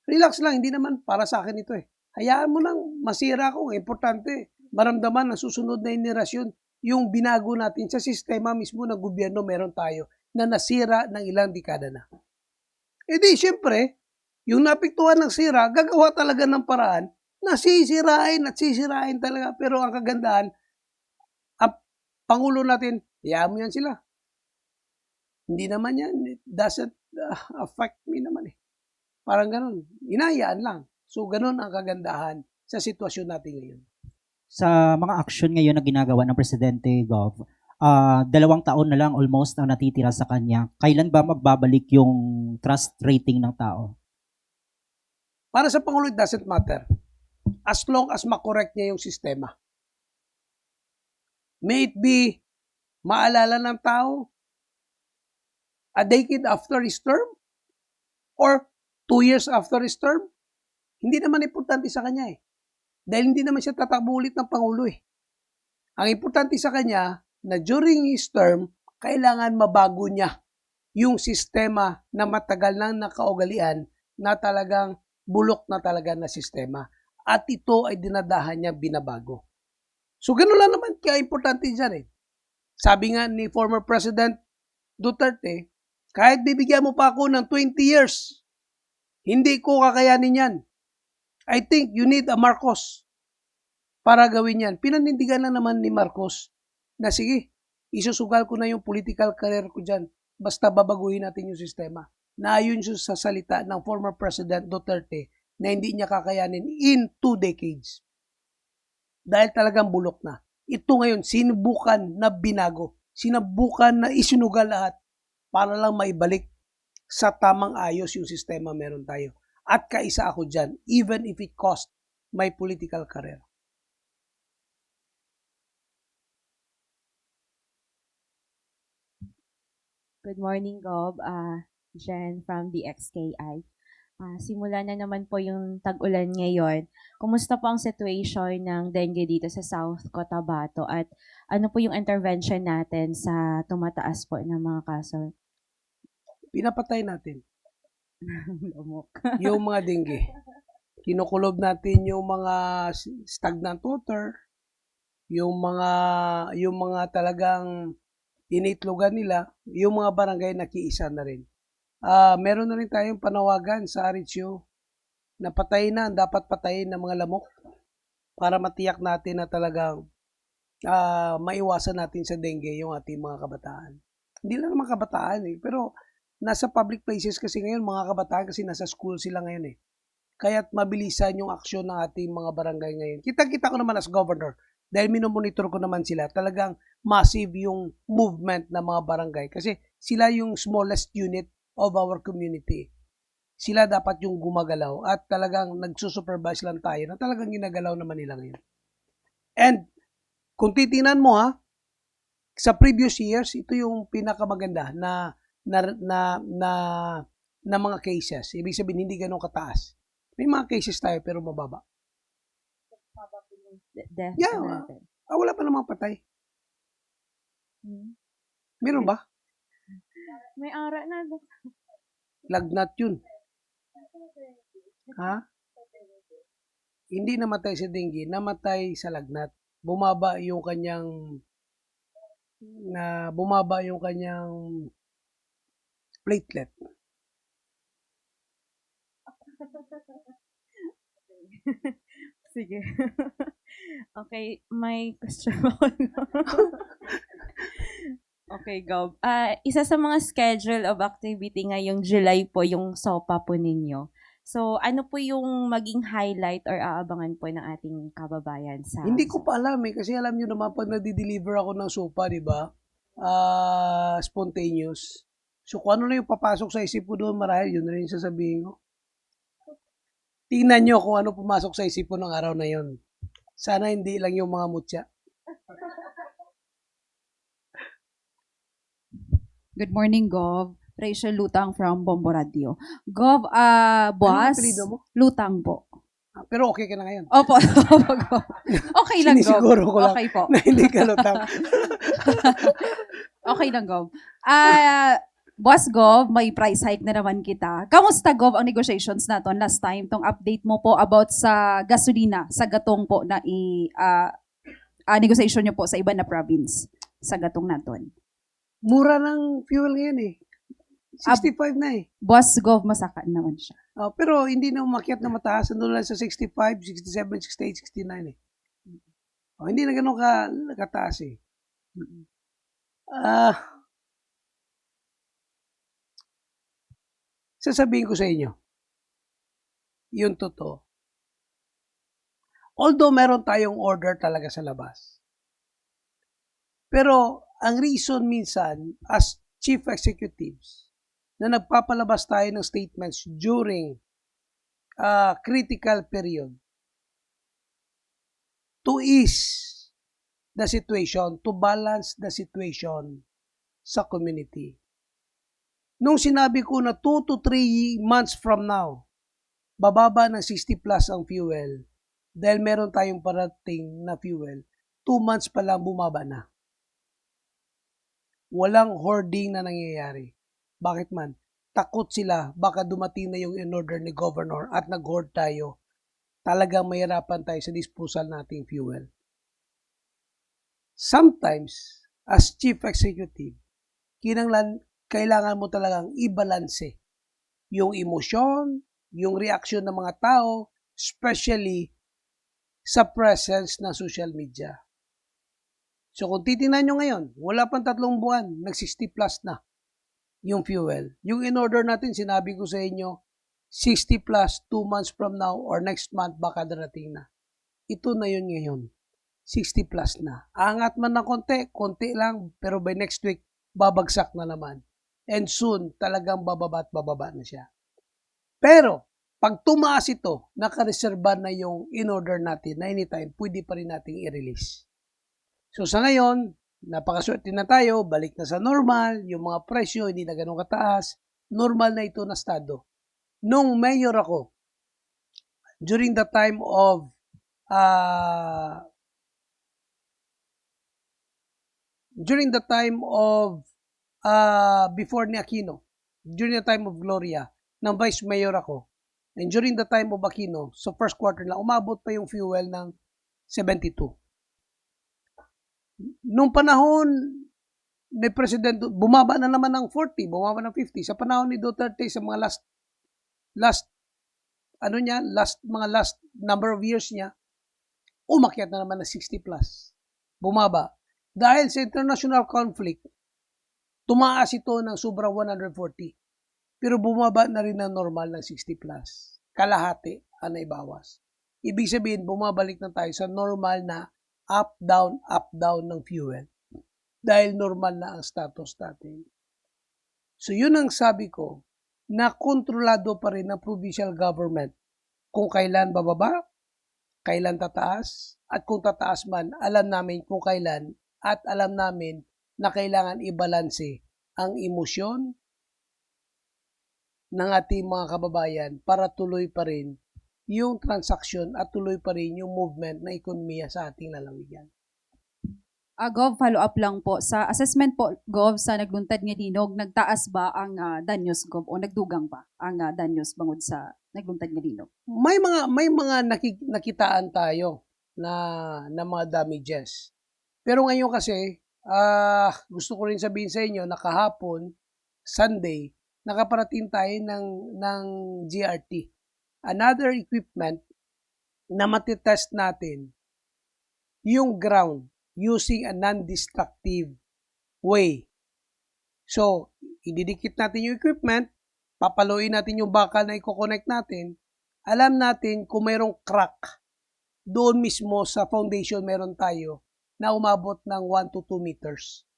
Relax lang, hindi naman para sa akin ito Hayaan mo lang, masira ako. Importante, maramdaman ng susunod na henerasyon yung binago natin sa sistema mismo ng gobyerno meron tayo na nasira ng ilang dekada na. Di, syempre, yung napiktuhan ng sira, gagawa talaga ng paraan na sisirain talaga. Pero ang kagandahan, ang Pangulo natin, hayaan mo yan sila. Hindi naman yan, it doesn't affect me naman Parang ganun, inayaan lang. So, ganun ang kagandahan sa sitwasyon natin ngayon. Sa mga action ngayon na ginagawa ng Presidente Gov, 2 taon na lang almost ang natitira sa kanya. Kailan ba magbabalik yung trust rating ng tao? Para sa Pangulo, it doesn't matter. As long as makorek niya yung sistema. May it be maalala ng tao a decade after his term or 2 years after his term, hindi naman importante sa kanya Dahil hindi naman siya tatakbo ulit ng Pangulo Ang importante sa kanya na during his term, kailangan mabago niya yung sistema na matagal nang nakaugalian na talagang bulok na talaga na sistema. At ito ay dinadahan niya binabago. So, gano'n lang naman kaya importante dyan Sabi nga ni former President Duterte, kahit bibigyan mo pa ako ng 20 years, hindi ko kakayanin yan. I think you need a Marcos para gawin yan. Pinanindigan na naman ni Marcos na sige, isusugal ko na yung political career ko dyan. Basta babaguhin natin yung sistema. Naayon siya sa salita ng former President Duterte na hindi niya kakayanin in 2 decades. Dahil talagang bulok na. Ito ngayon, sinubukan na binago. Sinubukan na isinugal lahat para lang maibalik sa tamang ayos yung sistema meron tayo. At kaisa ako dyan, even if it cost my political career. Good morning, Gob. Jen from the XKI. Simula na naman po yung tag-ulan ngayon. Kumusta po ang situation ng dengue dito sa South Cotabato at ano po yung intervention natin sa tumataas po ng mga kaso? Pinapatay natin Lumok. yung mga dengue. Kinukulob natin yung mga stagnant water, yung mga talagang initlogan nila, yung mga barangay nakiisa na rin. Meron na rin tayong panawagan sa Aritzio na patayin na ang dapat patayin ng mga lamok para matiyak natin na talagang maiwasan natin sa dengue yung ating mga kabataan. Hindi lang naman kabataan pero nasa public places kasi ngayon, mga kabataan kasi nasa school sila ngayon Kaya't mabilisan yung aksyon ng ating mga barangay ngayon. Kita-kita ko naman as governor, dahil minomonitor ko naman sila, talagang massive yung movement ng mga barangay kasi sila yung smallest unit of our community. Sila dapat yung gumagalaw at talagang nagsusupervise lang tayo na talagang ginagalaw naman nila ngayon. And kung titingnan mo sa previous years, ito yung pinakamaganda na mga cases. Ibig sabihin, hindi ganun kataas. May mga cases tayo pero mababa. Death Yeah, natin. wala pa namang patay. Meron ba? May ara na. Lagnat yun. Hindi namatay sa dengue, namatay sa lagnat. Bumaba yung kanyang platelet. Sige. Okay, may question ako. Okay, Okay, Gov. Isa sa mga schedule of activity ngayong July po yung SOPA po ninyo. So, ano po yung maging highlight or aabangan po ng ating kababayan sa... Hindi ko pa alam kasi alam nyo naman pag nadi-deliver ako ng sopa, di ba? Spontaneous. So kung ano na yung papasok sa isip ko doon, marahil yun na rin yung sasabihin ko. Tingnan nyo kung ano pumasok sa isip ko ng araw na yon. Sana hindi lang yung mga mutya. Good morning, Gov. Rachel Lutang from Bombo Radio. Gov, Ano boss, apelido mo? Lutang po. Pero okay ka na ngayon. Opo, opo, Gov. Okay lang, Gov. Sinisiguro ko lang Okay po. na hindi ka lutang. Okay lang, Gov. Boss Gov, may price hike na naman kita. Kamusta, Gov, ang negotiations naton last time? Tong update mo po about sa gasolina, sa gatong po na negotiation nyo po sa iba na province sa gatong naton. Mura ng fuel ngayon eh. 65 na eh. Boss Gov, masaka naman siya. Pero hindi na umakyat na mataas. Nandun lang sa 65, 67, 68, 69 eh. Hindi na ganun kataas eh. Sasabihin ko sa inyo, yung totoo. Although meron tayong order talaga sa labas. Pero ang reason minsan as chief executives na nagpapalabas tayo ng statements during critical period to ease the situation, to balance the situation sa community. Nung sinabi ko na 2 to 3 months from now, bababa ng 60 plus ang fuel dahil meron tayong parating na fuel, 2 months pa lang bumaba na. Walang hoarding na nangyayari. Bakit man? Takot sila, baka dumating na yung in-order ni Governor at nag-hoard tayo. Talagang mahirapan tayo sa disposal nating fuel. Sometimes, as chief executive, kailangan mo talagang i-balanse yung emosyon, yung reaksyon ng mga tao, especially sa presence ng social media. So kung titingnan nyo ngayon, wala pang 3 buwan, nag-60 plus na yung fuel. Yung in-order natin, sinabi ko sa inyo, 60 plus 2 months from now or next month baka darating na. Ito na yun ngayon. 60 plus na. Angat man ng konti lang, pero by next week, babagsak na naman. And soon, talagang bababa at bababa na siya. Pero, pag tumaas ito, nakareserba na yung in-order natin na anytime, pwede pa rin nating i-release. So sa ngayon, napakaswerte na tayo, balik na sa normal, yung mga presyo hindi na ganun kataas, normal na ito na estado. Nung mayor ako, during the time of before ni Aquino, during the time of Gloria, ng vice mayor ako, and during the time of Aquino, so first quarter lang, umabot pa yung fuel ng 72. Nung panahon ni President, bumaba na naman ng 40, bumaba ng 50. Sa panahon ni Duterte, sa mga last number of years niya, umakyat na naman na 60 plus. Bumaba. Dahil sa international conflict, tumaas ito ng sobra 140. Pero bumaba na rin ng normal ng 60 plus. Kalahati ang naibawas. Ibig sabihin, bumabalik na tayo sa normal na up, down ng fuel. Dahil normal na ang status natin. So yun ang sabi ko, na kontrolado pa rin ng provincial government kung kailan bababa, kailan tataas, at kung tataas man, alam namin kung kailan, at alam namin na kailangan ibalanse ang emosyon ng ating mga kababayan para tuloy pa rin yung transaksyon at tuloy pa rin yung movement na ekonomiya sa ating lalawigan. Gov, follow up lang po. Sa assessment po, Gov, sa nagluntad nga Linog, nagtaas ba ang danyos, Gov, o nagdugang ba ang danyos bangod sa nagluntad nga Linog? May mga nakitaan tayo na mga damages. Pero ngayon kasi, gusto ko rin sabihin sa inyo na kahapon, Sunday, nakaparating tayo ng GRT. Another equipment na matitest natin yung ground using a non-destructive way So, ididikit natin yung equipment, papaluin natin yung bakal na i-connect natin, alam natin kung mayroong crack, doon mismo sa foundation meron tayo na umabot ng 1 to 2 meters.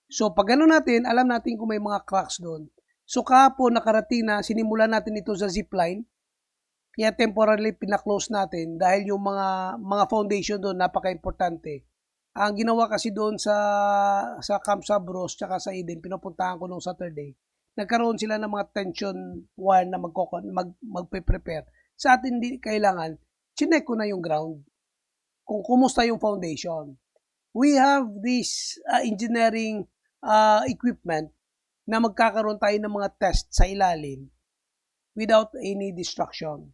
So, pag gano'n natin, alam natin kung may mga cracks doon. So, kahapon nakarating na, sinimulan natin ito sa zipline, kaya temporarily pinaklose natin dahil yung mga foundation doon napaka-importante. Ang ginawa kasi doon sa Camp Sabros tsaka sa Eden, pinupuntahan ko nung Saturday, nagkaroon sila ng mga tension wire na magpe-prepare. Sa atin hindi kailangan, chinek ko na yung ground kung kumusta yung foundation. We have this engineering equipment na magkakaroon tayo ng mga test sa ilalim without any destruction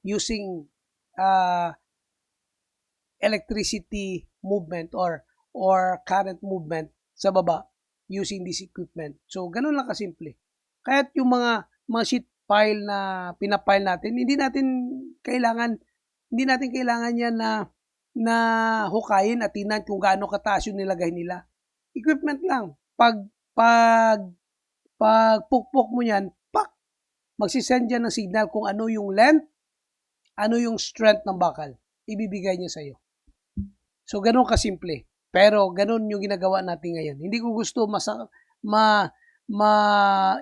using electricity movement or current movement sa baba using this equipment. So, ganun lang kasimple. Kaya't yung mga sheet pile na pinapile natin, hindi natin kailangan yan na hukayin at tingnan kung gaano kataas yung nilagay nila. Equipment lang. Pag pukpok mo yan, magsisend yan ng signal kung ano yung length, ano yung strength ng bakal. Ibibigay niya sa'yo. So, ganun kasimple. Pero, ganun yung ginagawa natin ngayon. Hindi ko gusto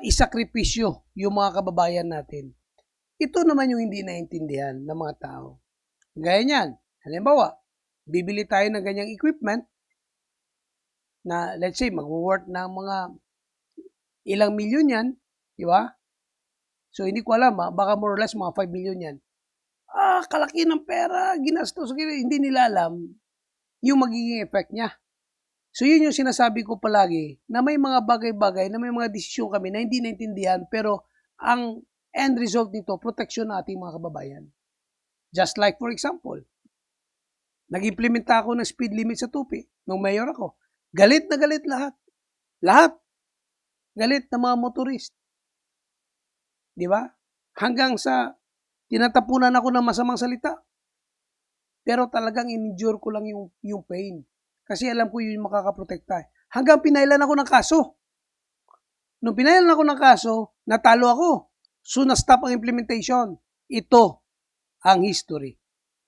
isakripisyo yung mga kababayan natin. Ito naman yung hindi naintindihan ng mga tao. Gaya niyan. Halimbawa, bibili tayo ng ganyang equipment na, let's say, mag-worth ng mga ilang milyon yan, di ba? So, hindi ko alam, baka more or less mga 5 million yan. Kalaki ng pera, ginastos, hindi nila alam yung magiging effect niya. So, yun yung sinasabi ko palagi, na may mga bagay-bagay, na may mga desisyon kami na hindi naintindihan, pero ang end result nito, protection ng ating mga kababayan. Just like, for example, nag-implementa ako ng speed limit sa Tupi nung mayor ako. Galit na galit lahat. Lahat. Galit ng mga motorist. Di ba? Hanggang sa tinatapunan ako ng masamang salita. Pero talagang in-endure ko lang yung pain. Kasi alam ko yun makakaprotekta. Hanggang pinailan ako ng kaso. Nung pinailan ako ng kaso, natalo ako. So, na-stop ang implementation. Ito ang history.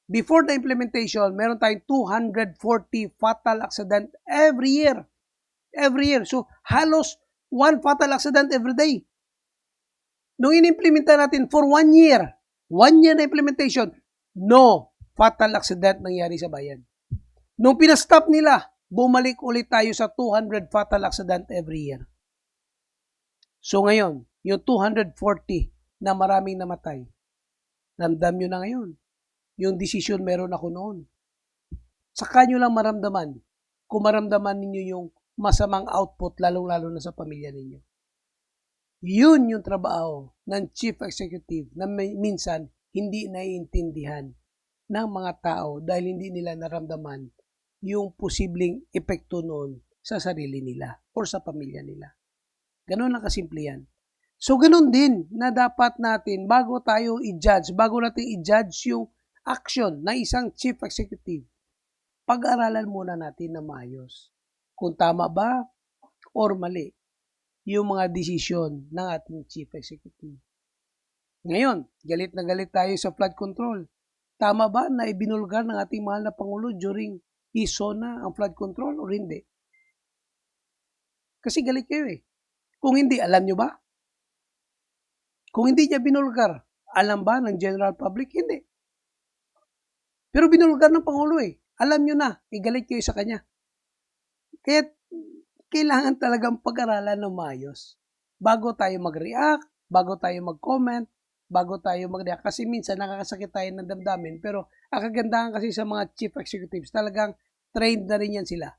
Before the implementation, meron tayong 240 fatal accident every year. Every year. So, halos 1 fatal accident every day. Nung in-implementa natin for 1 year na implementation, no fatal accident nangyari sa bayan. Nung pinastop nila, bumalik ulit tayo sa 200 fatal accident every year. So ngayon, yung 240 na maraming namatay, ramdam nyo na ngayon. Yung decision meron ako noon. Saka nyo lang maramdaman kung maramdaman ninyo yung masamang output, lalong-lalo na sa pamilya ninyo. Yun yung trabaho ng Chief Executive na minsan hindi naiintindihan ng mga tao dahil hindi nila naramdaman yung posibleng epekto noon sa sarili nila o sa pamilya nila. Ganun lang kasimple yan. So, ganun din na dapat natin, bago natin i-judge yung action ng isang Chief Executive, pag-aralan muna natin na maayos. Kung tama ba or mali yung mga desisyon ng ating Chief Executive. Ngayon, galit na galit tayo sa flood control. Tama ba na ibinulgar ng ating mahal na Pangulo during ISONA ang flood control o hindi? Kasi galit kayo eh. Kung hindi, alam nyo ba? Kung hindi niya binulgar, alam ba ng general public? Hindi. Pero binulgar ng Pangulo eh. Alam nyo na, galit kayo sa kanya. Kaya kailangan talagang pag-aralan ng maayos. Bago tayo mag-react, bago tayo mag-comment, bago tayo mag-react. Kasi minsan nakakasakit tayo ng damdamin. Pero ang kagandahan kasi sa mga chief executives, talagang trained na rin yan sila.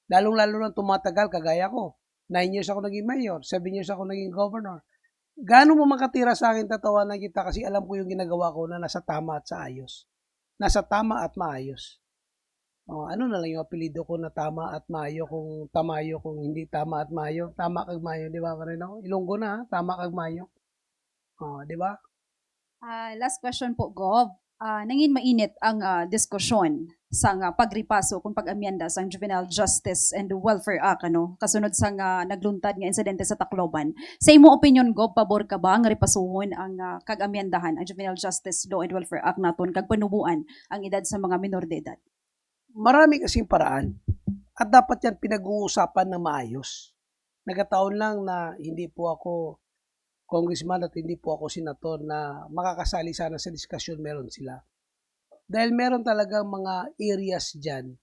Lalong-lalo na tumatagal, kagaya ko. 9 years ako naging mayor, 7 years ako naging governor. Gaano mo makatira sa akin, tatawanan kita kasi alam ko yung ginagawa ko na nasa tama at sa ayos. Nasa tama at maayos. Ano na lang yung apelido ko na tama at maayo kung tamayo kung hindi tama at maayo. Tama kag maayo, di ba? Parin ako. Ilonggo na ha, tama kag maayo. Di ba? Last question po, Gov. Nangin mainit ang diskusyon sa nga pagripaso kung pag-amyenda sa Juvenile Justice and Welfare Act kasunod sa nga nagluntad nga insidente sa Tacloban. Sa imo opinion Gov, pabor ka ba nga ripasuhon ang kag-amyendahan ang Juvenile Justice Law and Welfare Act naton kag panubuan ang edad sa mga minor de edad? Marami kasing paraan at dapat yan pinag-uusapan ng maayos. Nagkataon lang na hindi po ako congressman at hindi po ako senator na makakasali sana sa diskusyon, meron sila. Dahil meron talagang mga areas dyan.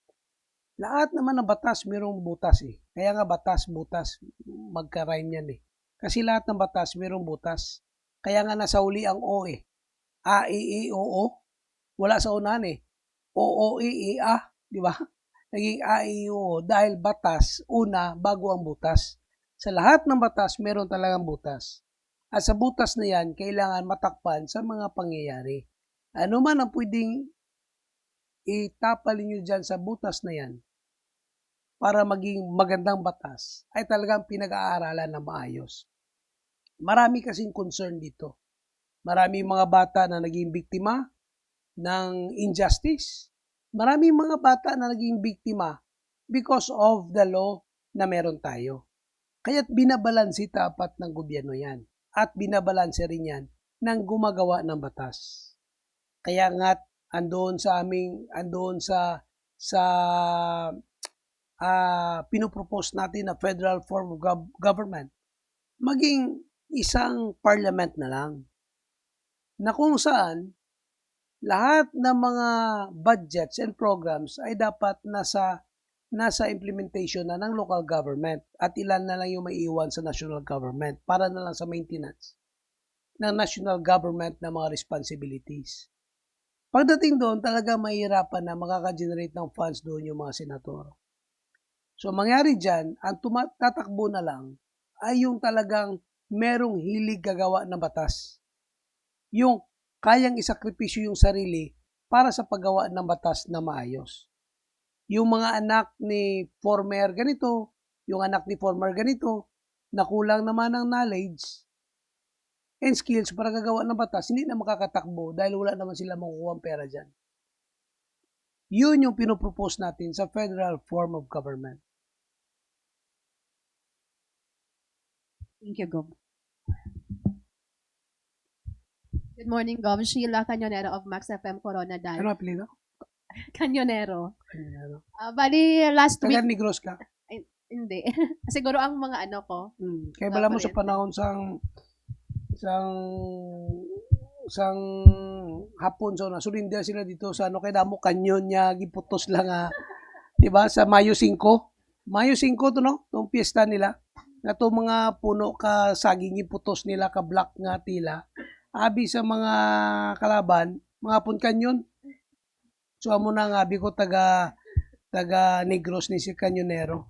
Lahat naman ng batas merong butas eh. Kaya nga batas, butas, magka-rhyme yan eh. Kasi lahat ng batas merong butas. Kaya nga nasa uli ang O eh. A, I, O, O. Wala sa unahan eh. O, I, A. Di ba? Naging A, I, O, O. Dahil batas, una, bago ang butas. Sa lahat ng batas, meron talagang butas. At sa butas na yan, kailangan matakpan sa mga pangyayari. Ano man ang pwedeng itapal niyo dyan sa butas na yan para maging magandang batas ay talagang pinag-aaralan na maayos. Marami kasing concern dito. Marami mga bata na naging biktima ng injustice. Marami mga bata na naging biktima because of the law na meron tayo. Kaya't binabalansi dapat ng gobyerno yan. At binabalansi rin yan ng gumagawa ng batas. Kaya nga andoon sa pinopropose natin na federal form of government, maging isang parliament na lang na kung saan lahat ng mga budgets and programs ay dapat nasa implementation na ng local government at ilan na lang yung maiiwan sa national government para na lang sa maintenance ng national government na mga responsibilities. Pagdating doon, talaga mahirapan na makaka-generate ng funds doon yung mga senador. So, mangyari dyan, ang tatakbo na lang ay yung talagang merong hilig gagawa ng batas. Yung kayang isakripisyo yung sarili para sa paggawa ng batas na maayos. Yung mga anak ni former ganito, yung anak ni former ganito, na kulang naman ng knowledge and skills para gagawa ng batas, hindi na makakatakbo dahil wala naman sila makukuha ang pera dyan. Yun yung pinopropose natin sa federal form of government. Thank you, Gov. Good morning, Gov. Sheila Canyonero of Max FM Corona Dal. Ano apelido? Canyonero. Ano? Bali, last week, Taga Negros ka? hindi. Siguro ang mga ano ko. Kaya bala mo sa panahon sang hapon so nasulinda sila dito sa kay damo kanyon niya giputos lang di ba sa Mayo 5 to no tong piyesta nila nga to mga puno ka saging giputos nila ka black nga tila abi sa mga kalaban mga pun kanyon so amo na nga abi ko taga Negros ni si Canyonero.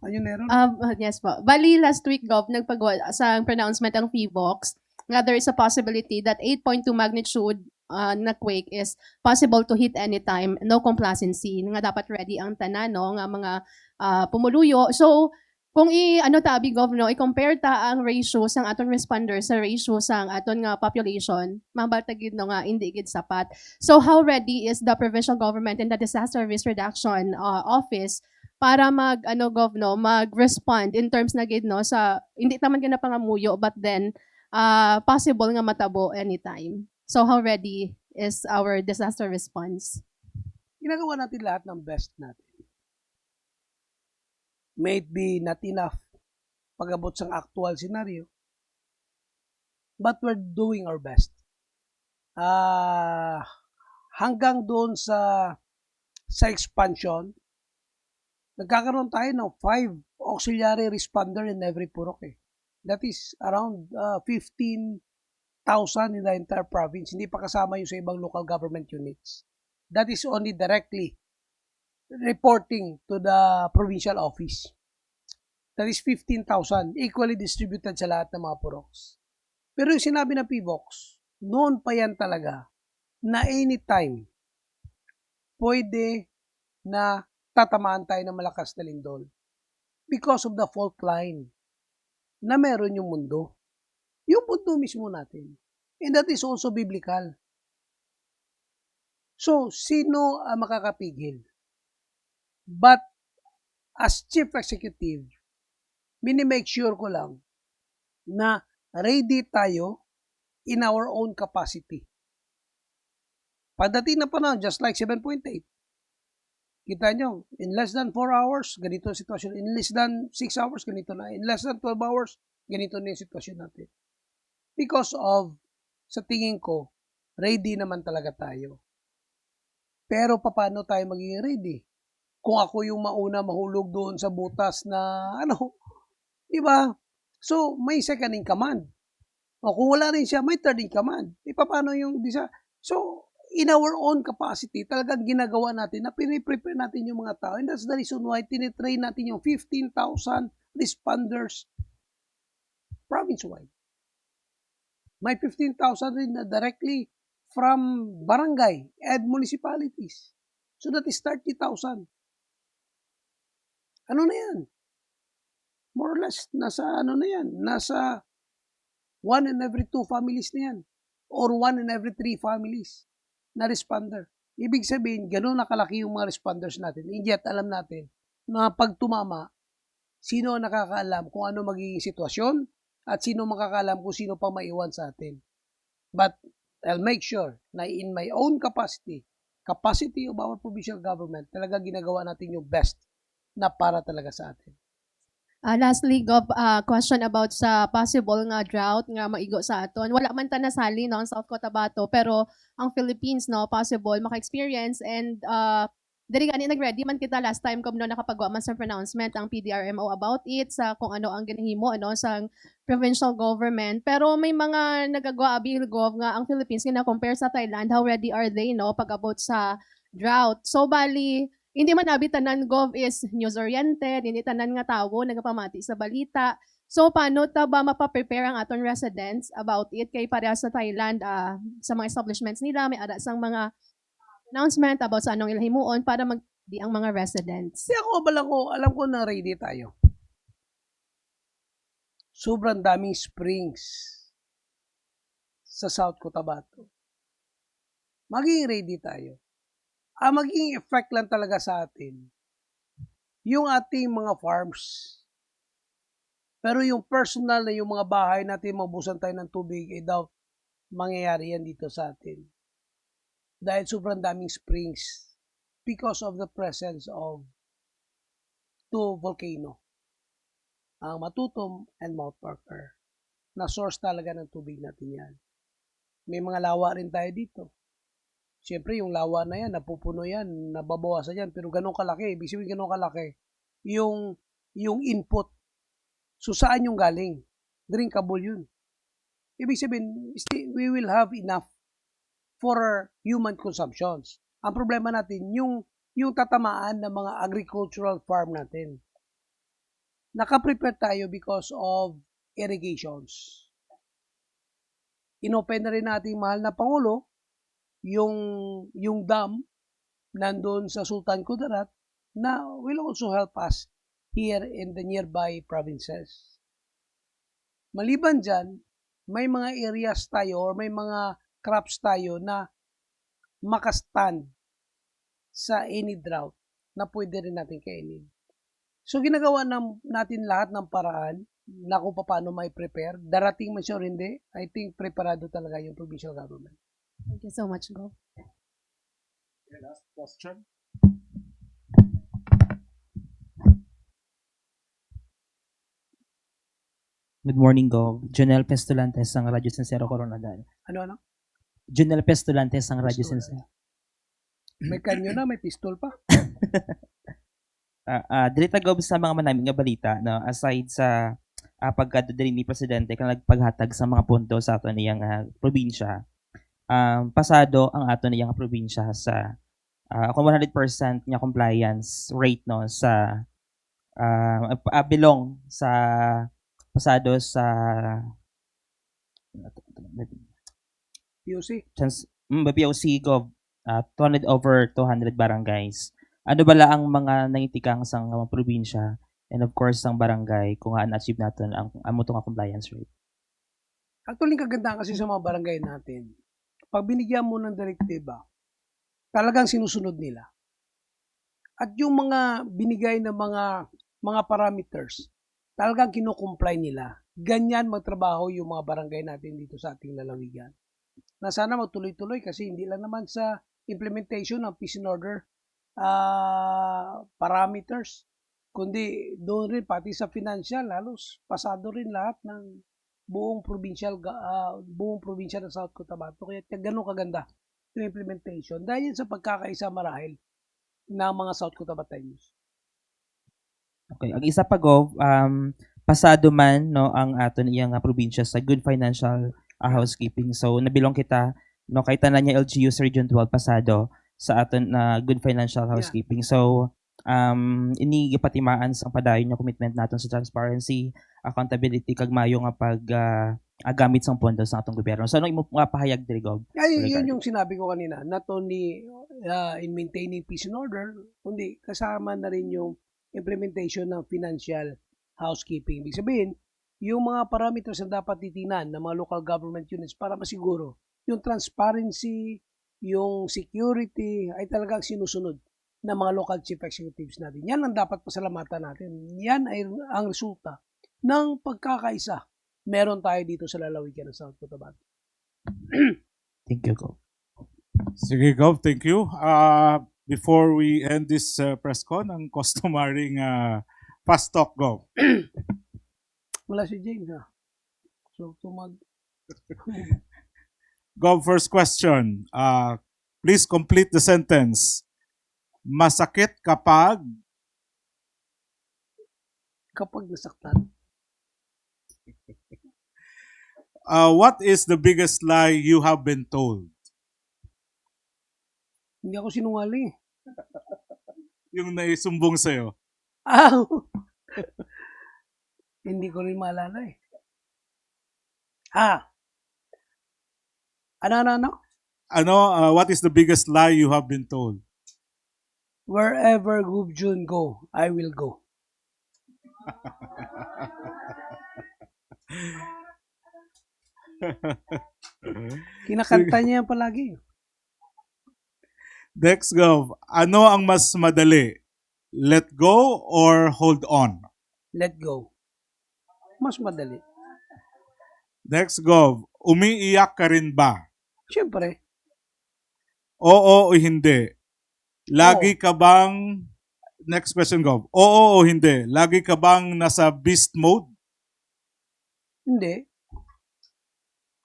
Yes po. Bali, last week, Gov, nagpagawa sa pronouncement ang PBOX nga there is a possibility that 8.2 magnitude na quake is possible to hit anytime, no complacency. Nga dapat ready ang tanano nga mga pumuluyo. So, kung tabi, Gov, i-compare ta ang ratio sang aton responders sa ratio sang aton nga population, mabaltagid nga hindi gid sapat. So, how ready is the provincial government and the Disaster Risk Reduction Office para mag-respond in terms na gid sa hindi taman gina pangamuyo but then possible nga matabo anytime. So how ready is our disaster response? Ginagawa natin lahat ng best natin. May it be not enough pag-abot sa actual scenario, but we're doing our best. Hanggang doon sa expansion, nagkakaroon tayo ng 5 auxiliary responder in every purok. That is around 15,000 in the entire province. Hindi pa kasama yung sa ibang local government units. That is only directly reporting to the provincial office. That is 15,000, equally distributed sa lahat ng mga puroks. Pero yung sinabi ng PBOX, noon pa yan talaga na anytime pwede na tatamaan tayo ng malakas na lindol because of the fault line na meron yung mundo. Yung mundo mismo natin. And that is also biblical. So, sino ang makakapigil? But as Chief Executive, mini-make sure ko lang na ready tayo in our own capacity. Pagdating na panahon, just like 7.8, kita nyo, in less than 4 hours, ganito ang sitwasyon. In less than 6 hours, ganito na. In less than 12 hours, ganito na yung sitwasyon natin. Because of, sa tingin ko, ready naman talaga tayo. Pero paano tayo magiging ready? Kung ako yung mauna mahulog doon sa butas na, di ba? So, may second in command. O kung wala rin siya, may third in command. Paano yung isa? So, in our own capacity, talagang ginagawa natin na piniprepare natin yung mga tao. And that's the reason why tinitrain natin yung 15,000 responders province-wide. May 15,000 rin na directly from barangay and municipalities. So that is 30,000. Ano na yan? More or less, nasa nasa 1 in every 2 families na yan. Or 1 in every 3 families na responder. Ibig sabihin, gano'n nakalaki yung mga responders natin. And yet, alam natin na pag tumama, sino nakakaalam kung ano magiging sitwasyon at sino makakaalam kung sino pa maiwan sa atin. But I'll make sure na in my own capacity of our provincial government, talaga ginagawa natin yung best na para talaga sa atin. Lastly, Gov, question about sa possible nga drought nga maigo sa aton. Wala man ta nasali no ang South Cotabato, pero ang Philippines no possible maka-experience and diri gani nag-ready man kita last time kung no nakapagawa man sa pronouncement ang PDRMO about it sa kung ano ang ginahimo sa provincial government. Pero may mga nagagawa abil Gov nga ang Philippines compare sa Thailand, how ready are they pag about sa drought. So bali hindi man abi tanan Gov is news-oriented, hindi tanan nga tawo nagapamati sa balita. So paano ta ba mapaprepare ang aton residents about it kay pareha sa Thailand sa mga establishments nila may ada sang mga announcement about sa anong ilahimuon para magdi ang mga residents. Kasi alam ko na ready tayo. Sobrang daming springs sa South Cotabato. Maging ready tayo. Ang magiging effect lang talaga sa atin, yung ating mga farms. Pero yung personal na yung mga bahay natin, mabusan tayo ng tubig, daw mangyayari yan dito sa atin. Dahil sobrang daming springs because of the presence of 2 volcano. Ang Matutom and Mount Parker. Na source talaga ng tubig natin yan. May mga lawa rin tayo dito. Siyempre, yung lawa na yan, napupuno yan, nababawasan yan, pero ganun kalaki. Ibig sabihin ganun kalaki. Yung input. So, saan yung galing? Drinkable yun. Ibig sabihin, we will have enough for human consumptions. Ang problema natin, yung tatamaan ng mga agricultural farm natin. Nakaprepare tayo because of irrigations. Inopen na rin natin mahal na Pangulo, yung dam nandun sa Sultan Kudarat na will also help us here in the nearby provinces. Maliban dyan, may mga areas tayo or may mga crops tayo na makastand sa any drought na pwede rin natin kainin. So ginagawa natin lahat ng paraan na kung paano may prepare. Darating man siya o hindi, I think preparado talaga yung provincial government. Thank you so much, Gov. Last question. Good morning, Gov. Junel Pestulantes ng Radyo Sincero Coronadal. Ano? Junel Pestulantes ng Radyo Pistol. Sincero. May kanyo na, may pistol pa. Dirita Gov sa mga manaming nga balita, no? Aside sa pagkadadali ni Presidente kang nagpaghatag sa mga pondo sa ato niyang probinsya, pasado ang ato niyang probinsya sa kung 100% niya compliance rate no sa bilong sa pasado sa POC. POC Gov 200 over 200 barangays. Ano bala ang mga nangitikang sa mga probinsya and of course ang barangay kung na-achieve natin ang amutong compliance rate? Actually, kagandahan kasi sa mga barangay natin, pag binigyan mo ng direktiba, talagang sinusunod nila. at yung mga binigay na mga parameters, talagang kino-comply nila. Ganyan magtrabaho yung mga barangay natin dito sa ating lalawigan. Na sana magtuloy-tuloy kasi hindi lang naman sa implementation ng peace and order parameters, kundi doon rin pati sa financial, halos pasado rin lahat ng buong probinsya ng South Cotabato. Kaya ganun kaganda yung implementation dahil sa pagkakaisa marahil ng mga South Cotabatanos. Okay, ang isa pa Gov, pasado man no ang aton iyang probinsya sa good financial housekeeping. So nabilong kita no kay tanan niya LGU sa Region 12 pasado sa aton na good financial housekeeping. So ini gipatimaan sa padayon yung commitment naton sa transparency, accountability kag maayo nga pag gamit sang pondo sa atong gobyerno. So ano imo pahayag diri Gov? Ay, yun yung sinabi ko kanina, not only in maintaining peace and order, kundi kasama na rin yung implementation ng financial housekeeping. Ibig sabihin, yung mga parameters na dapat titingnan ng mga local government units para masiguro yung transparency, yung security ay talagang sinusunod ng mga local chief executives natin. Yan ang dapat pasalamatan natin. Yan ay ang resulta ng pagkakaisa meron tayo dito sa lalawigan ng South Cotabato. Thank you Gov. Sige, Gov, thank you. Before we end this press con, ang customary fast talk, Gov. Wala si James, ha? So, Gov, first question. Please complete the sentence. Masakit kapag nasaktan. What is the biggest lie you have been told? Hindi ako sinungaling. Yung naisumbong sa'yo. Hindi ko rin maalala eh. What is the biggest lie you have been told? Wherever Gub Jun go, I will go. Kinakanta niya yan palagi. Next, Gov. Ano ang mas madali? Let go or hold on? Let go. Mas madali. Next, Gov. Umiiyak ka rin ba? Siyempre. Oo o hindi? Lagi ka bang... Next question, Gov. Oo o hindi? Lagi ka bang nasa beast mode? Hindi.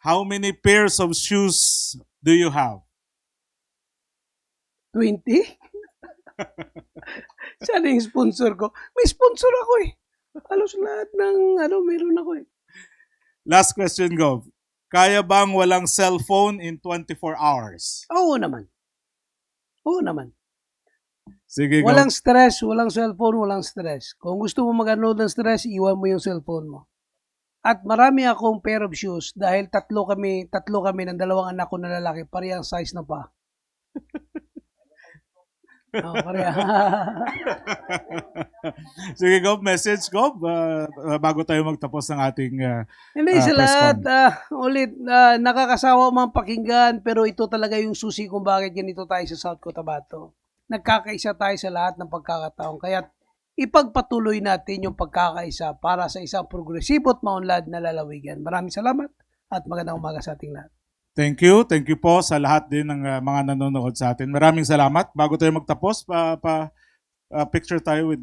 How many pairs of shoes do you have? 20? Sana yung sponsor ko. May sponsor ako eh. Halos lahat ng meron ako eh. Last question, Gov. Kaya bang walang cellphone in 24 hours? Oo naman. Oo naman. Sige, Gov. Walang stress, walang cellphone, walang stress. Kung gusto mo mag-unload ng stress, iwan mo yung cellphone mo. At marami akong pair of shoes dahil tatlo kami ng dalawang anak ko na lalaki, parehang size na pa. Pareha. Sige, Gov, message, Gov, bago tayo magtapos ng ating Hindi, sa lahat, nakakasawa man pakinggan, pero ito talaga yung susi kung bakit ganito tayo sa South Cotabato. Nagkakaisa tayo sa lahat ng pagkakataon. Kaya ipagpatuloy natin yung pagkakaisa para sa isang progresibo at maunlad na lalawigan. Maraming salamat at magandang umaga sa ating lahat. Thank you. Thank you po sa lahat din ng mga nanonood sa atin. Maraming salamat. Bago tayo magtapos, picture tayo with